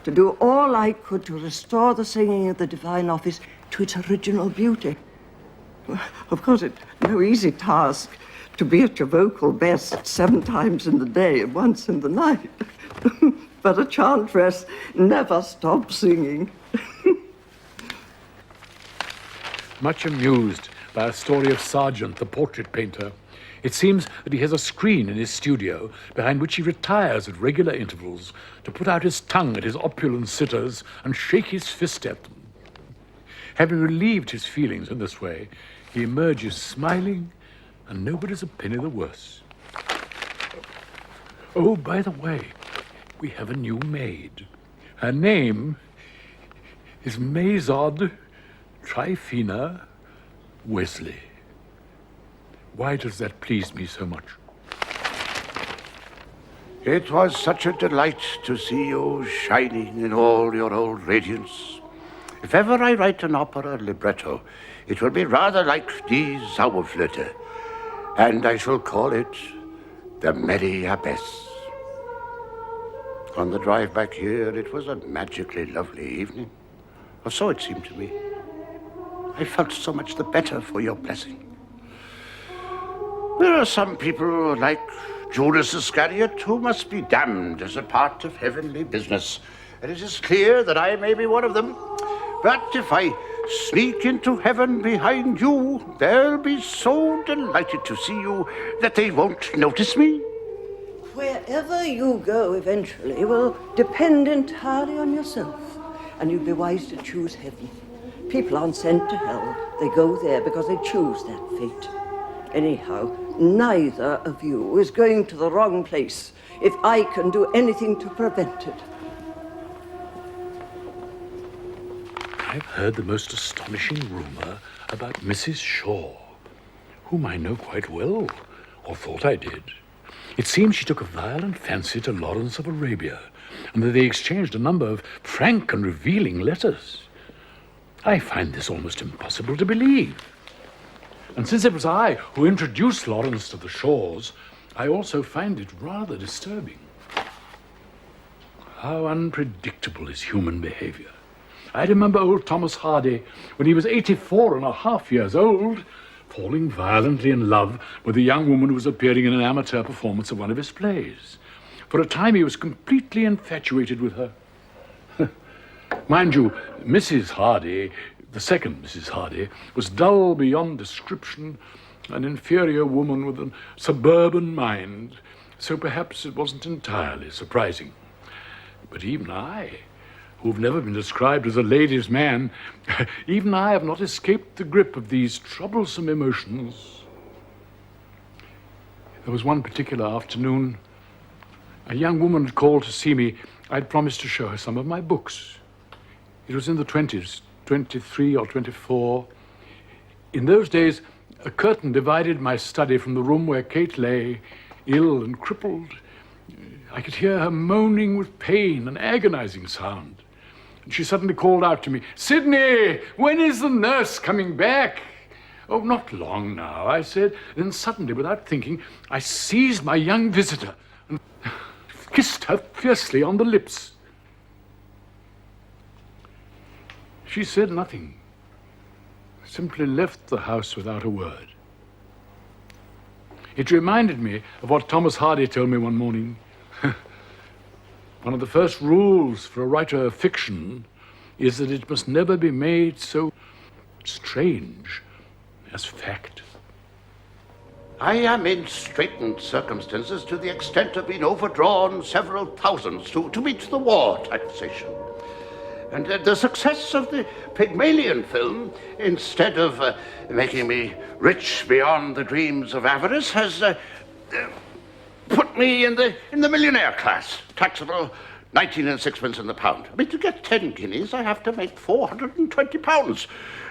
to do all I could to restore the singing of the divine office to its original beauty. Of course, it's no easy task to be at your vocal best 7 times in the day and once in the night. But a chantress never stops singing. Much amused by a story of Sargent, the portrait painter, it seems that he has a screen in his studio behind which he retires at regular intervals to put out his tongue at his opulent sitters and shake his fist at them. Having relieved his feelings in this way, he emerges smiling and nobody's a penny the worse. Oh, by the way, we have a new maid. Her name is Mazod Tryphena Wesley. Why does that please me so much? It was such a delight to see you shining in all your old radiance. If ever I write an opera libretto, it will be rather like Die Zauberflöte, and I shall call it The Merry Abbess. On the drive back here, it was a magically lovely evening, or so it seemed to me. I felt so much the better for your blessing. There are some people like Judas Iscariot who must be damned as a part of heavenly business, and it is clear that I may be one of them. But if I sneak into heaven behind you, they'll be so delighted to see you that they won't notice me. Wherever you go eventually will depend entirely on yourself, and you'd be wise to choose heaven. People aren't sent to hell. They go there because they choose that fate. Anyhow, neither of you is going to the wrong place if I can do anything to prevent it. I've heard the most astonishing rumor about Mrs. Shaw, whom I know quite well, or thought I did. It seems she took a violent fancy to Lawrence of Arabia, and that they exchanged a number of frank and revealing letters. I find this almost impossible to believe. And since it was I who introduced Lawrence to the Shaws, I also find it rather disturbing. How unpredictable is human behavior. I remember old Thomas Hardy, when he was 84.5 years old, falling violently in love with a young woman who was appearing in an amateur performance of one of his plays. For a time he was completely infatuated with her. Mind you, Mrs. Hardy, the second Mrs. Hardy, was dull beyond description, an inferior woman with a suburban mind, so perhaps it wasn't entirely surprising. But even I, who've never been described as a ladies' man, even I have not escaped the grip of these troublesome emotions. There was one particular afternoon, a young woman had called to see me. I'd promised to show her some of my books. It was in the 20s, 23 or 24. In those days, a curtain divided my study from the room where Kate lay, ill and crippled. I could hear her moaning with pain, an agonizing sound. And she suddenly called out to me, "Sidney, when is the nurse coming back?" "Oh, not long now," I said. Then suddenly, without thinking, I seized my young visitor and kissed her fiercely on the lips. She said nothing, simply left the house without a word. It reminded me of what Thomas Hardy told me one morning. One of the first rules for a writer of fiction is that it must never be made so strange as fact. I am in straitened circumstances to the extent of being overdrawn several thousands to meet the war taxation. And the success of the Pygmalion film, instead of making me rich beyond the dreams of avarice, has put me in the millionaire class, taxable 19 and sixpence in the pound. I mean, to get 10 guineas, I have to make 420 pounds,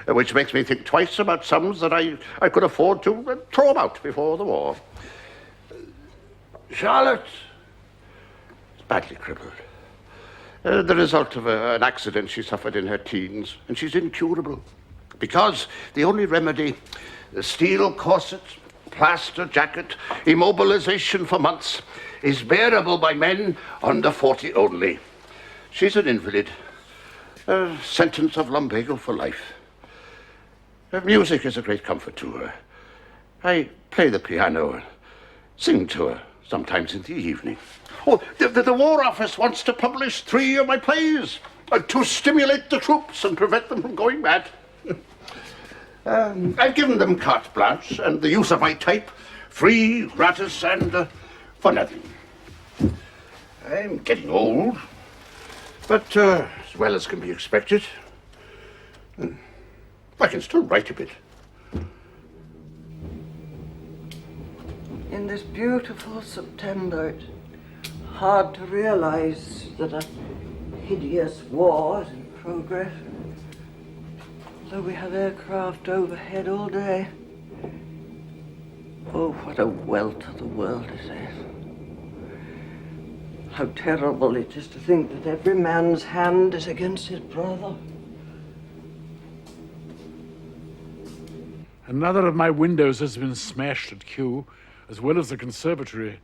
which makes me think twice about sums that I could afford to throw about before the war. Charlotte is badly crippled. The result of an accident she suffered in her teens, and she's incurable. Because the only remedy, the steel corset, plaster jacket, immobilization for months, is bearable by men under 40 only. She's an invalid. A sentence of lumbago for life. Her music is a great comfort to her. I play the piano and sing to her, sometimes in the evening. Oh, the War Office wants to publish 3 of my plays to stimulate the troops and prevent them from going mad. I've given them carte blanche and the use of my type, free, gratis, and for nothing. I'm getting old, but as well as can be expected, I can still write a bit. In this beautiful September, it's hard to realize that a hideous war is in progress. Although we have aircraft overhead all day. Oh, what a welter the world is in. How terrible it is to think that every man's hand is against his brother. Another of my windows has been smashed at Kew, as well as the conservatory.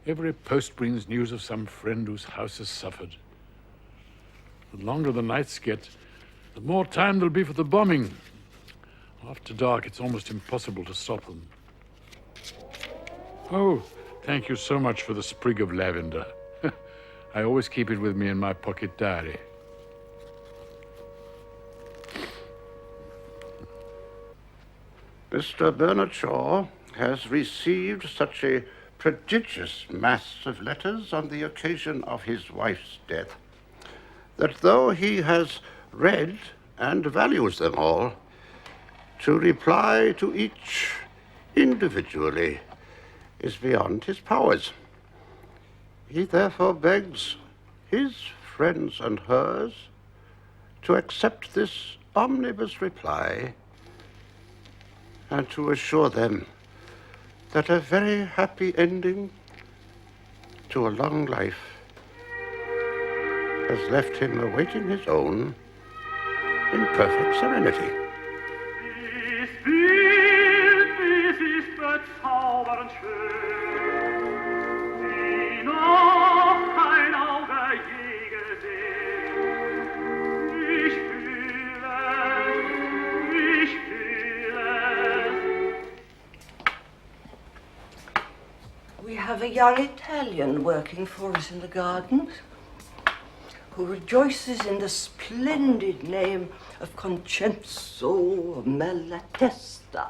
Every post brings news of some friend whose house has suffered. The longer the nights get, the more time there'll be for the bombing. After dark, it's almost impossible to stop them. Oh, thank you so much for the sprig of lavender. I always keep it with me in my pocket diary. Mr. Bernard Shaw has received such a prodigious mass of letters on the occasion of his wife's death that though he has read and values them all, to reply to each individually is beyond his powers. He therefore begs his friends and hers to accept this omnibus reply and to assure them that a very happy ending to a long life has left him awaiting his own in perfect serenity. We have a young Italian working for us in the gardens who rejoices in the splendid name of Concenzo Malatesta.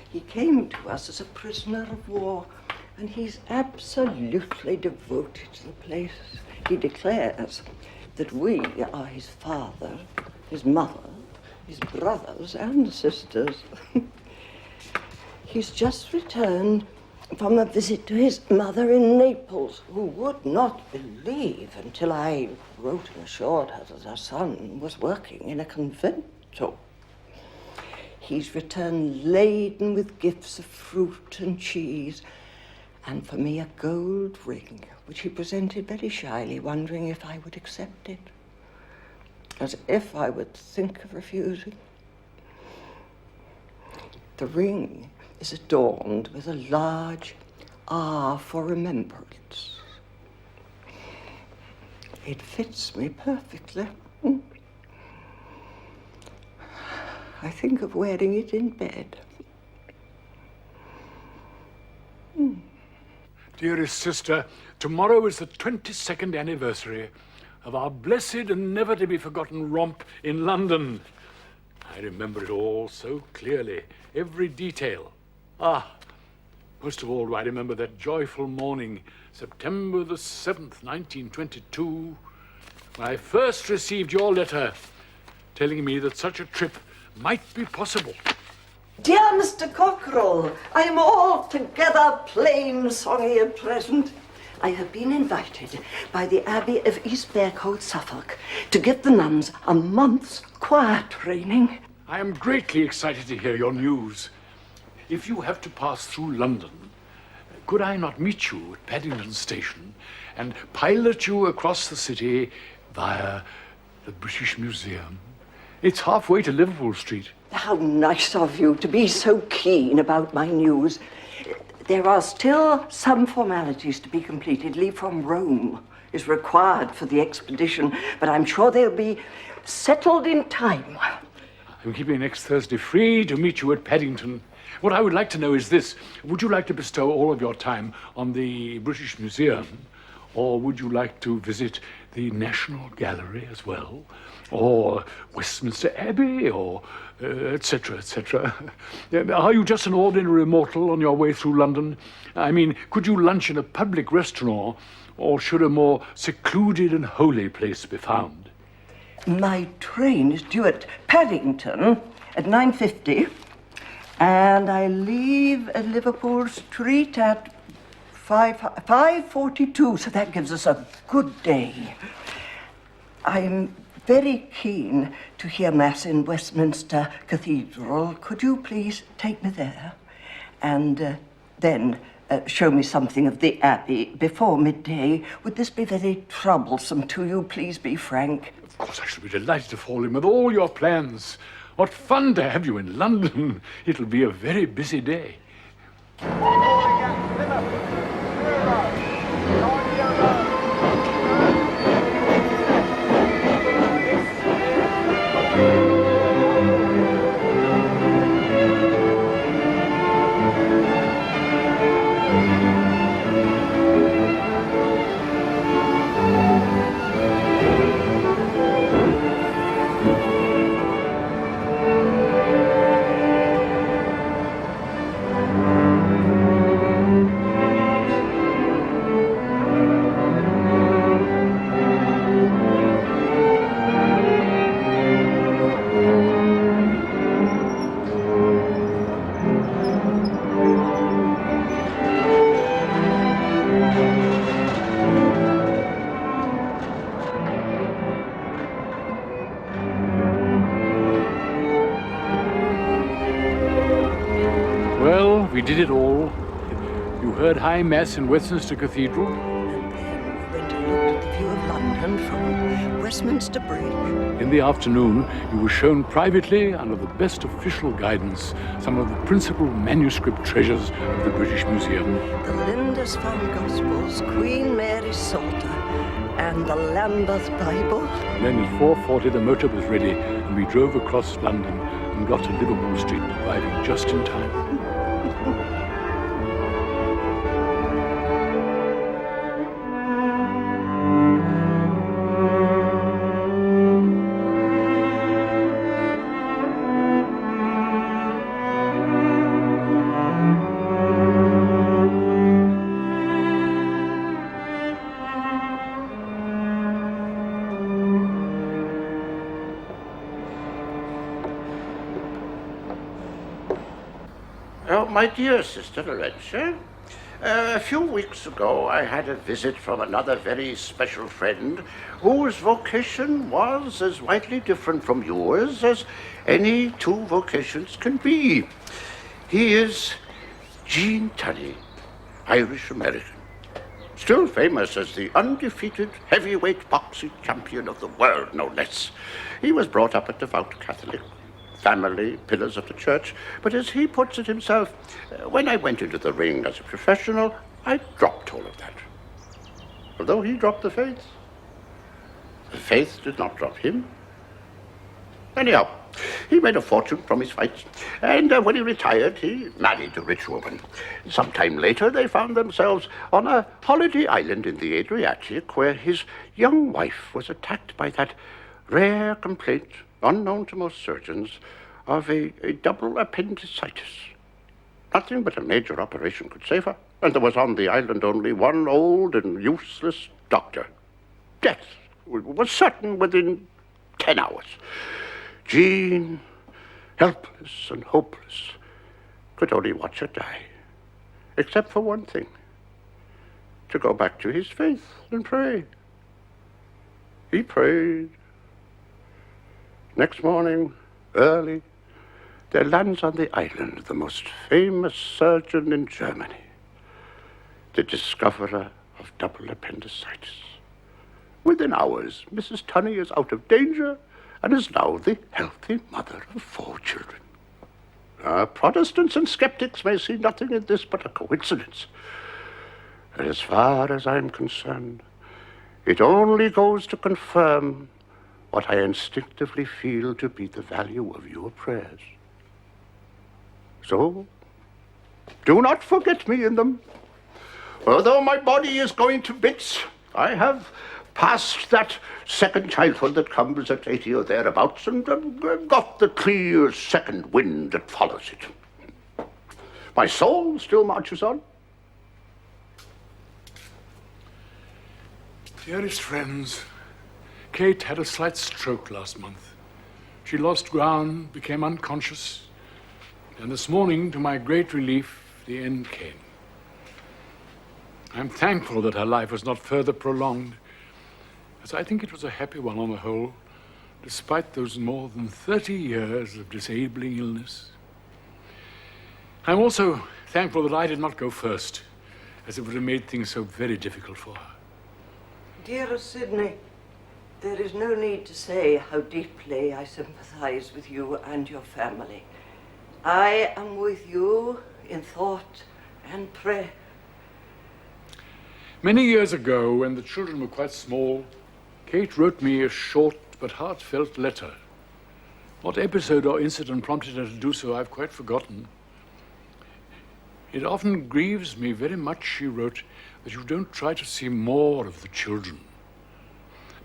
He came to us as a prisoner of war, and he's absolutely devoted to the place. He declares that we are his father, his mother, his brothers and sisters. He's just returned from a visit to his mother in Naples, who would not believe until I wrote and assured her that her son was working in a convento. He's returned laden with gifts of fruit and cheese, and for me a gold ring, which he presented very shyly, wondering if I would accept it, as if I would think of refusing. The ring is adorned with a large R for remembrance. It fits me perfectly. I think of wearing it in bed. Dearest sister, tomorrow is the 22nd anniversary of our blessed and never to be forgotten romp in London. I remember it all so clearly, every detail. Most of all do I remember that joyful morning, September the 7th, 1922, when I first received your letter telling me that such a trip might be possible. Dear Mr. Cockerell, I am altogether plain-songy at present. I have been invited by the Abbey of East Berkholt, Suffolk, to give the nuns a month's choir training. I am greatly excited to hear your news. If you have to pass through London, could I not meet you at Paddington Station and pilot you across the city via the British Museum? It's halfway to Liverpool Street. How nice of you to be so keen about my news. There are still some formalities to be completed. Leave from Rome is required for the expedition, but I'm sure they'll be settled in time. I'm keeping next Thursday free to meet you at Paddington. What I would like to know is this. Would you like to bestow all of your time on the British Museum? Or would you like to visit the National Gallery as well? Or Westminster Abbey? Or etc., etc. Are you just an ordinary mortal on your way through London? I mean, could you lunch in a public restaurant? Or should a more secluded and holy place be found? My train is due at Paddington at 9:50. And I leave at Liverpool Street at 5:42, so that gives us a good day. I'm very keen to hear Mass in Westminster Cathedral. Could you please take me there? And then show me something of the Abbey before midday. Would this be very troublesome to you? Please be frank. Of course, I shall be delighted to fall in with all your plans. What fun to have you in London. It'll be a very busy day. Well, we did it all. You heard High Mass in Westminster Cathedral. And then we went and looked at the view of London from Westminster Bridge. In the afternoon, you were shown privately, under the best official guidance, some of the principal manuscript treasures of the British Museum. The Lindisfarne Gospels, Queen Mary's Psalter, and the Lambeth Bible. Then at 4:40 the motor was ready, and we drove across London and got to Liverpool Street, arriving just in time. Oh, my dear Sister Laurentia, a few weeks ago I had a visit from another very special friend whose vocation was as widely different from yours as any two vocations can be. He is Gene Tunney, Irish-American, still famous as the undefeated heavyweight boxing champion of the world, no less. He was brought up a devout Catholic family, pillars of the church, but as he puts it himself, when I went into the ring as a professional, I dropped all of that. Although he dropped the faith did not drop him. Anyhow, he made a fortune from his fights, and when he retired, he married a rich woman. Sometime later, they found themselves on a holiday island in the Adriatic, where his young wife was attacked by that rare complaint, unknown to most surgeons, of a double appendicitis. Nothing but a major operation could save her, and there was on the island only one old and useless doctor. Death. was certain within 10 hours. Jean, helpless and hopeless, could only watch her die, except for one thing, to go back to his faith and pray. He prayed. Next morning, early, there lands on the island the most famous surgeon in Germany, the discoverer of double appendicitis. Within hours, Mrs. Tunney is out of danger and is now the healthy mother of 4 children. Protestants and skeptics may see nothing in this but a coincidence. And as far as I'm concerned, it only goes to confirm what I instinctively feel to be the value of your prayers. So, do not forget me in them. Although my body is going to bits, I have passed that second childhood that comes at 80 or thereabouts and got the clear second wind that follows it. My soul still marches on. Dearest friends, Kate had a slight stroke last month. She lost ground, became unconscious, and this morning, to my great relief, the end came. I'm thankful that her life was not further prolonged, as I think it was a happy one on the whole, despite those more than 30 years of disabling illness. I'm also thankful that I did not go first, as it would have made things so very difficult for her. Dearest Sidney, there is no need to say how deeply I sympathize with you and your family. I am with you in thought and prayer. Many years ago, when the children were quite small, Kate wrote me a short but heartfelt letter. What episode or incident prompted her to do so, I've quite forgotten. It often grieves me very much, she wrote, that you don't try to see more of the children.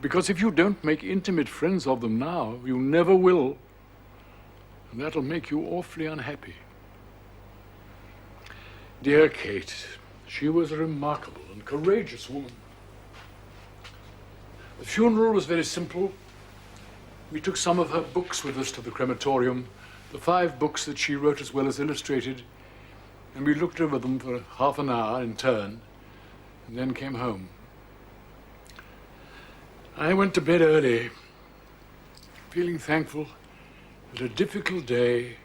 Because if you don't make intimate friends of them now, you never will. And that'll make you awfully unhappy. Dear Kate, she was a remarkable and courageous woman. The funeral was very simple. We took some of her books with us to the crematorium, the 5 books that she wrote as well as illustrated, and we looked over them for half an hour in turn, and then came home. I went to bed early, feeling thankful that a difficult day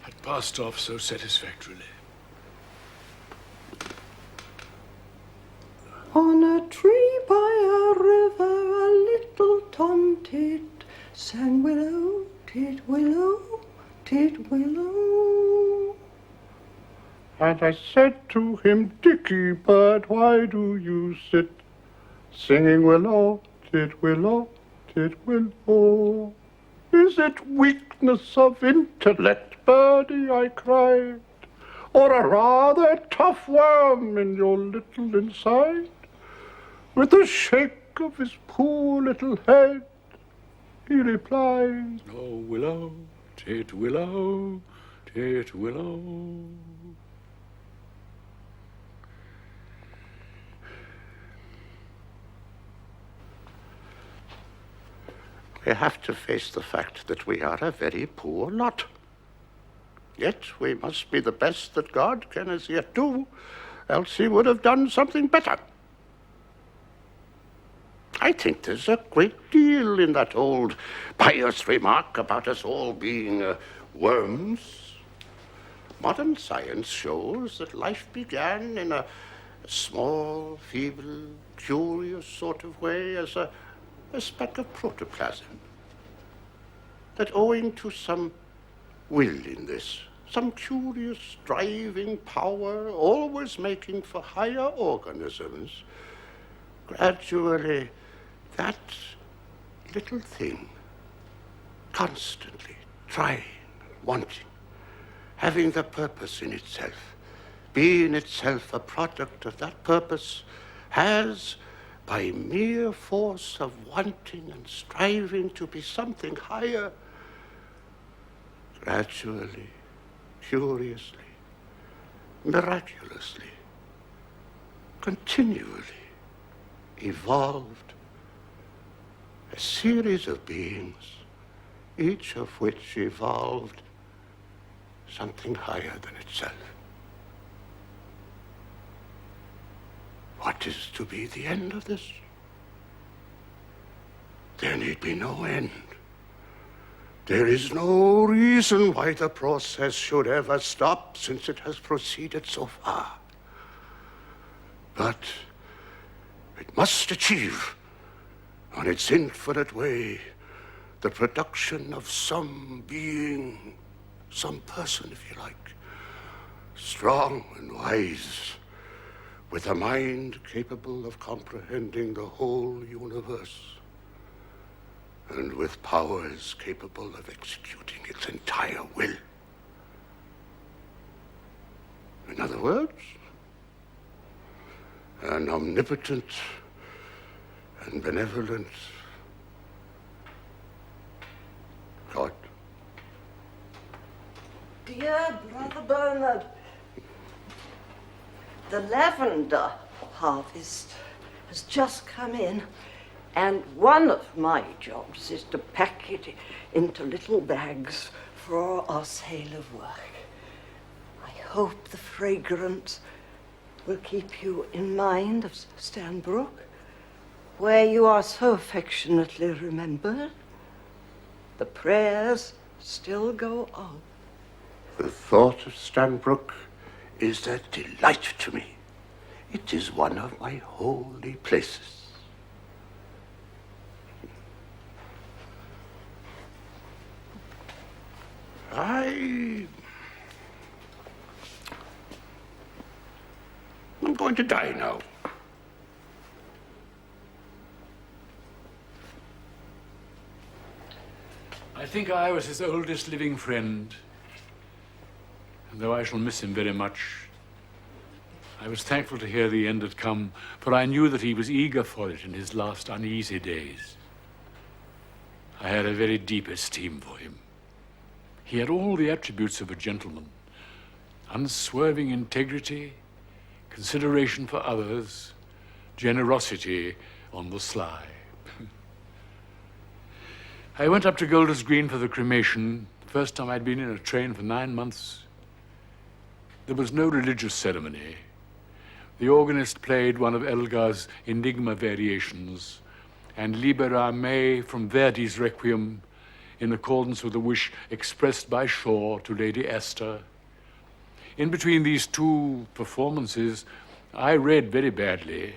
had passed off so satisfactorily. On a tree by a river, a little tomtit sang willow, tit willow, tit willow. And I said to him, Dickie bird, why do you sit singing willow, tit willow, tit willow? Is it weakness of intellect, birdie, I cried, or a rather tough worm in your little inside? With a shake of his poor little head, he replied, Oh, willow, tit willow, tit willow. We have to face the fact that we are a very poor lot. Yet we must be the best that God can as yet do, else he would have done something better. I think there's a great deal in that old pious remark about us all being worms. Modern science shows that life began in a small, feeble, curious sort of way as a speck of protoplasm. That owing to some will in this, some curious driving power always making for higher organisms, gradually that little thing, constantly trying, wanting, having the purpose in itself, being itself a product of that purpose, has, by mere force of wanting and striving to be something higher, gradually, curiously, miraculously, continually evolved A series of beings, each of which evolved something higher than itself. What is to be the end of this? There need be no end. There is no reason why the process should ever stop, since it has proceeded so far. But it must achieve, on its infinite way, the production of some being, some person, if you like, strong and wise, with a mind capable of comprehending the whole universe, and with powers capable of executing its entire will. In other words, an omnipotent and benevolent God. Dear Brother Bernard, the lavender harvest has just come in, and one of my jobs is to pack it into little bags for our sale of work. I hope the fragrance will keep you in mind of Stanbrook, where you are so affectionately remembered. The prayers still go on. The thought of Stanbrook is a delight to me. It is one of my holy places. I'm going to die now. I think I was his oldest living friend, and though I shall miss him very much, I was thankful to hear the end had come, for I knew that he was eager for it in his last uneasy days. I had a very deep esteem for him. He had all the attributes of a gentleman: unswerving integrity, consideration for others, generosity on the sly. I went up to Golders Green for the cremation, first time I'd been in a train for 9 months. There was no religious ceremony. The organist played one of Elgar's Enigma variations, and Libera Me from Verdi's Requiem, in accordance with a wish expressed by Shaw to Lady Esther. In between these two performances, I read very badly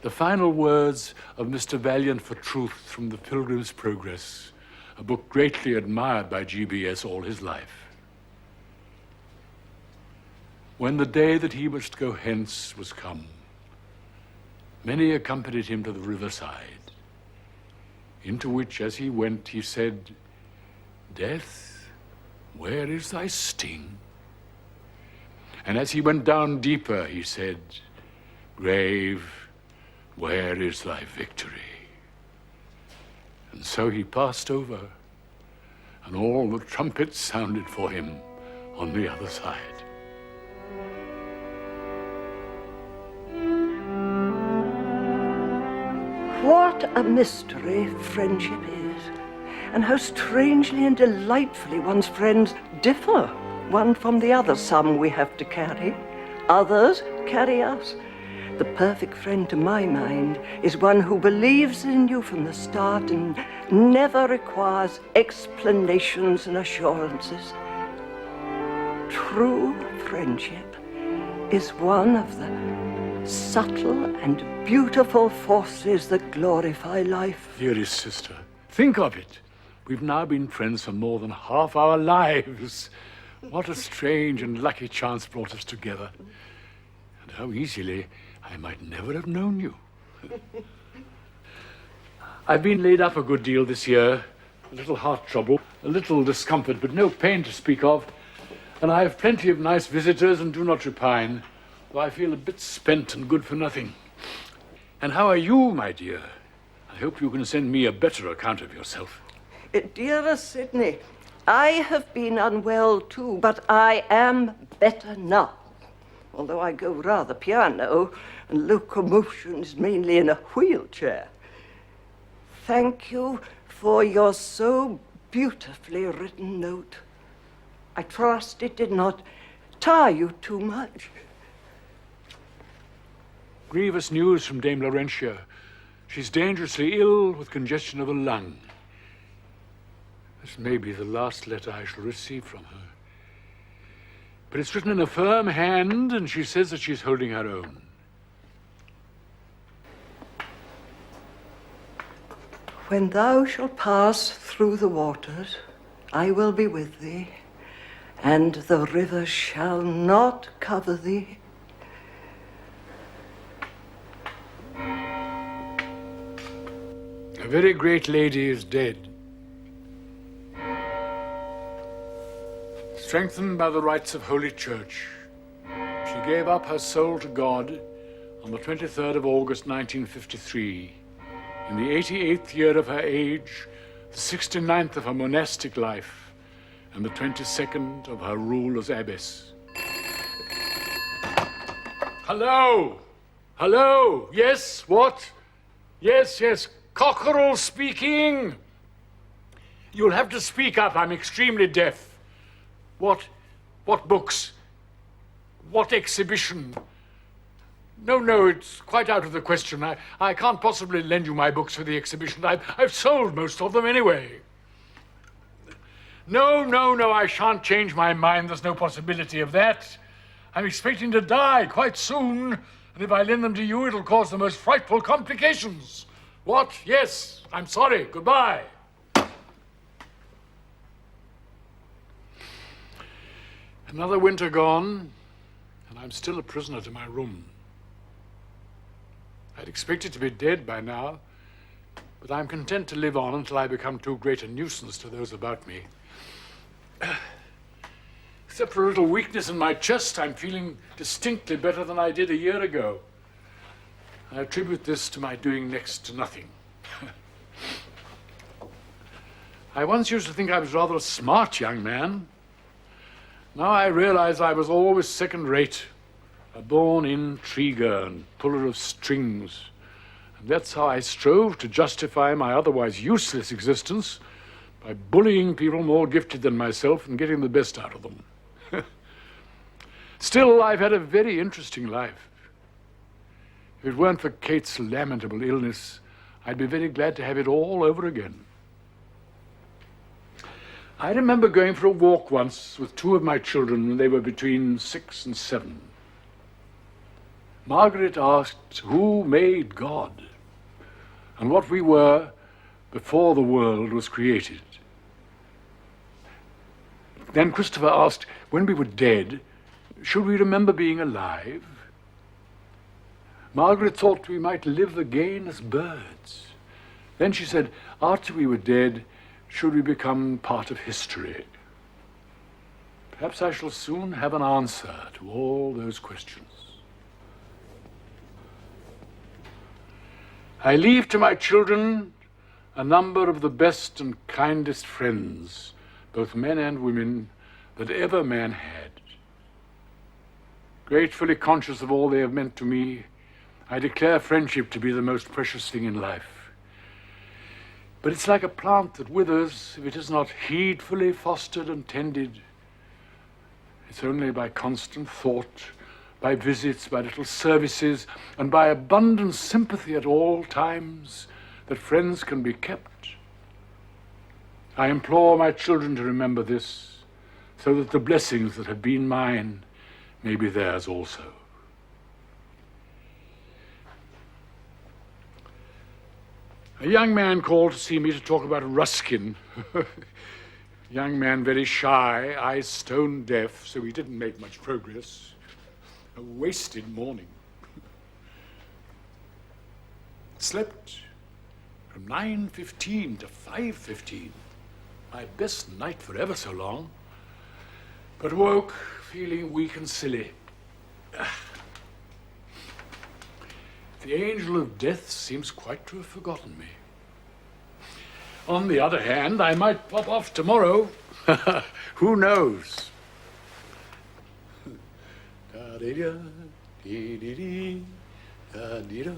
the final words of Mr. Valiant for Truth from The Pilgrim's Progress, a book greatly admired by GBS all his life. When the day that he must go hence was come, many accompanied him to the riverside, into which as he went he said, "Death, where is thy sting?" And as he went down deeper, he said, "Grave, where is thy victory?" And so he passed over, and all the trumpets sounded for him on the other side. What a mystery friendship is, and how strangely and delightfully one's friends differ one from the other. Some we have to carry, others carry us. The perfect friend to my mind is one who believes in you from the start and never requires explanations and assurances. True friendship is one of the subtle and beautiful forces that glorify life. Dearest sister, think of it. We've now been friends for more than half our lives. What a strange and lucky chance brought us together. And how easily I might never have known you. I've been laid up a good deal this year. A little heart trouble, a little discomfort, but no pain to speak of. And I have plenty of nice visitors and do not repine, though I feel a bit spent and good for nothing. And how are you, my dear? I hope you can send me a better account of yourself. Dearest Sidney, I have been unwell too, but I am better now. Although I go rather piano, and locomotion is mainly in a wheelchair. Thank you for your so beautifully written note. I trust it did not tire you too much. Grievous news from Dame Laurentia. She's dangerously ill with congestion of the lung. This may be the last letter I shall receive from her. But it's written in a firm hand, and she says that she's holding her own. When thou shalt pass through the waters, I will be with thee, and the river shall not cover thee. A very great lady is dead. Strengthened by the rites of Holy Church, she gave up her soul to God on the 23rd of August 1953, in the 88th year of her age, the 69th of her monastic life, and the 22nd of her rule as abbess. Hello? Hello? Yes, what? Yes, yes, Cockerel speaking. You'll have to speak up, I'm extremely deaf. What books? What exhibition? No, it's quite out of the question. I can't possibly lend you my books for the exhibition. I've sold most of them anyway. No, I shan't change my mind. There's no possibility of that. I'm expecting to die quite soon, and if I lend them to you, it'll cause the most frightful complications. What? Yes, I'm sorry. Goodbye. Another winter gone, and I'm still a prisoner to my room. I'd expected to be dead by now, but I'm content to live on until I become too great a nuisance to those about me. Except for a little weakness in my chest, I'm feeling distinctly better than I did a year ago. I attribute this to my doing next to nothing. I once used to think I was rather a smart young man. Now I realize I was always second-rate, a born-in trigger and puller of strings. And that's how I strove to justify my otherwise useless existence, by bullying people more gifted than myself and getting the best out of them. Still, I've had a very interesting life. If it weren't for Kate's lamentable illness, I'd be very glad to have it all over again. I remember going for a walk once with two of my children when they were between 6 and 7. Margaret asked who made God and what we were before the world was created. Then Christopher asked, when we were dead, should we remember being alive? Margaret thought we might live again as birds. Then she said, after we were dead, should we become part of history? Perhaps I shall soon have an answer to all those questions. I leave to my children a number of the best and kindest friends, both men and women, that ever man had. Gratefully conscious of all they have meant to me, I declare friendship to be the most precious thing in life. But it's like a plant that withers if it is not heedfully fostered and tended. It's only by constant thought, by visits, by little services, and by abundant sympathy at all times that friends can be kept. I implore my children to remember this, so that the blessings that have been mine may be theirs also. A young man called to see me to talk about Ruskin. Young man, very shy, eyes stone deaf, so he didn't make much progress. A wasted morning. Slept from 9:15 to 5:15. My best night for ever so long. But woke feeling weak and silly. The angel of death seems quite to have forgotten me. On the other hand, I might pop off tomorrow. Who knows? Da-dee-da, dee-dee-dee, da-dee-da.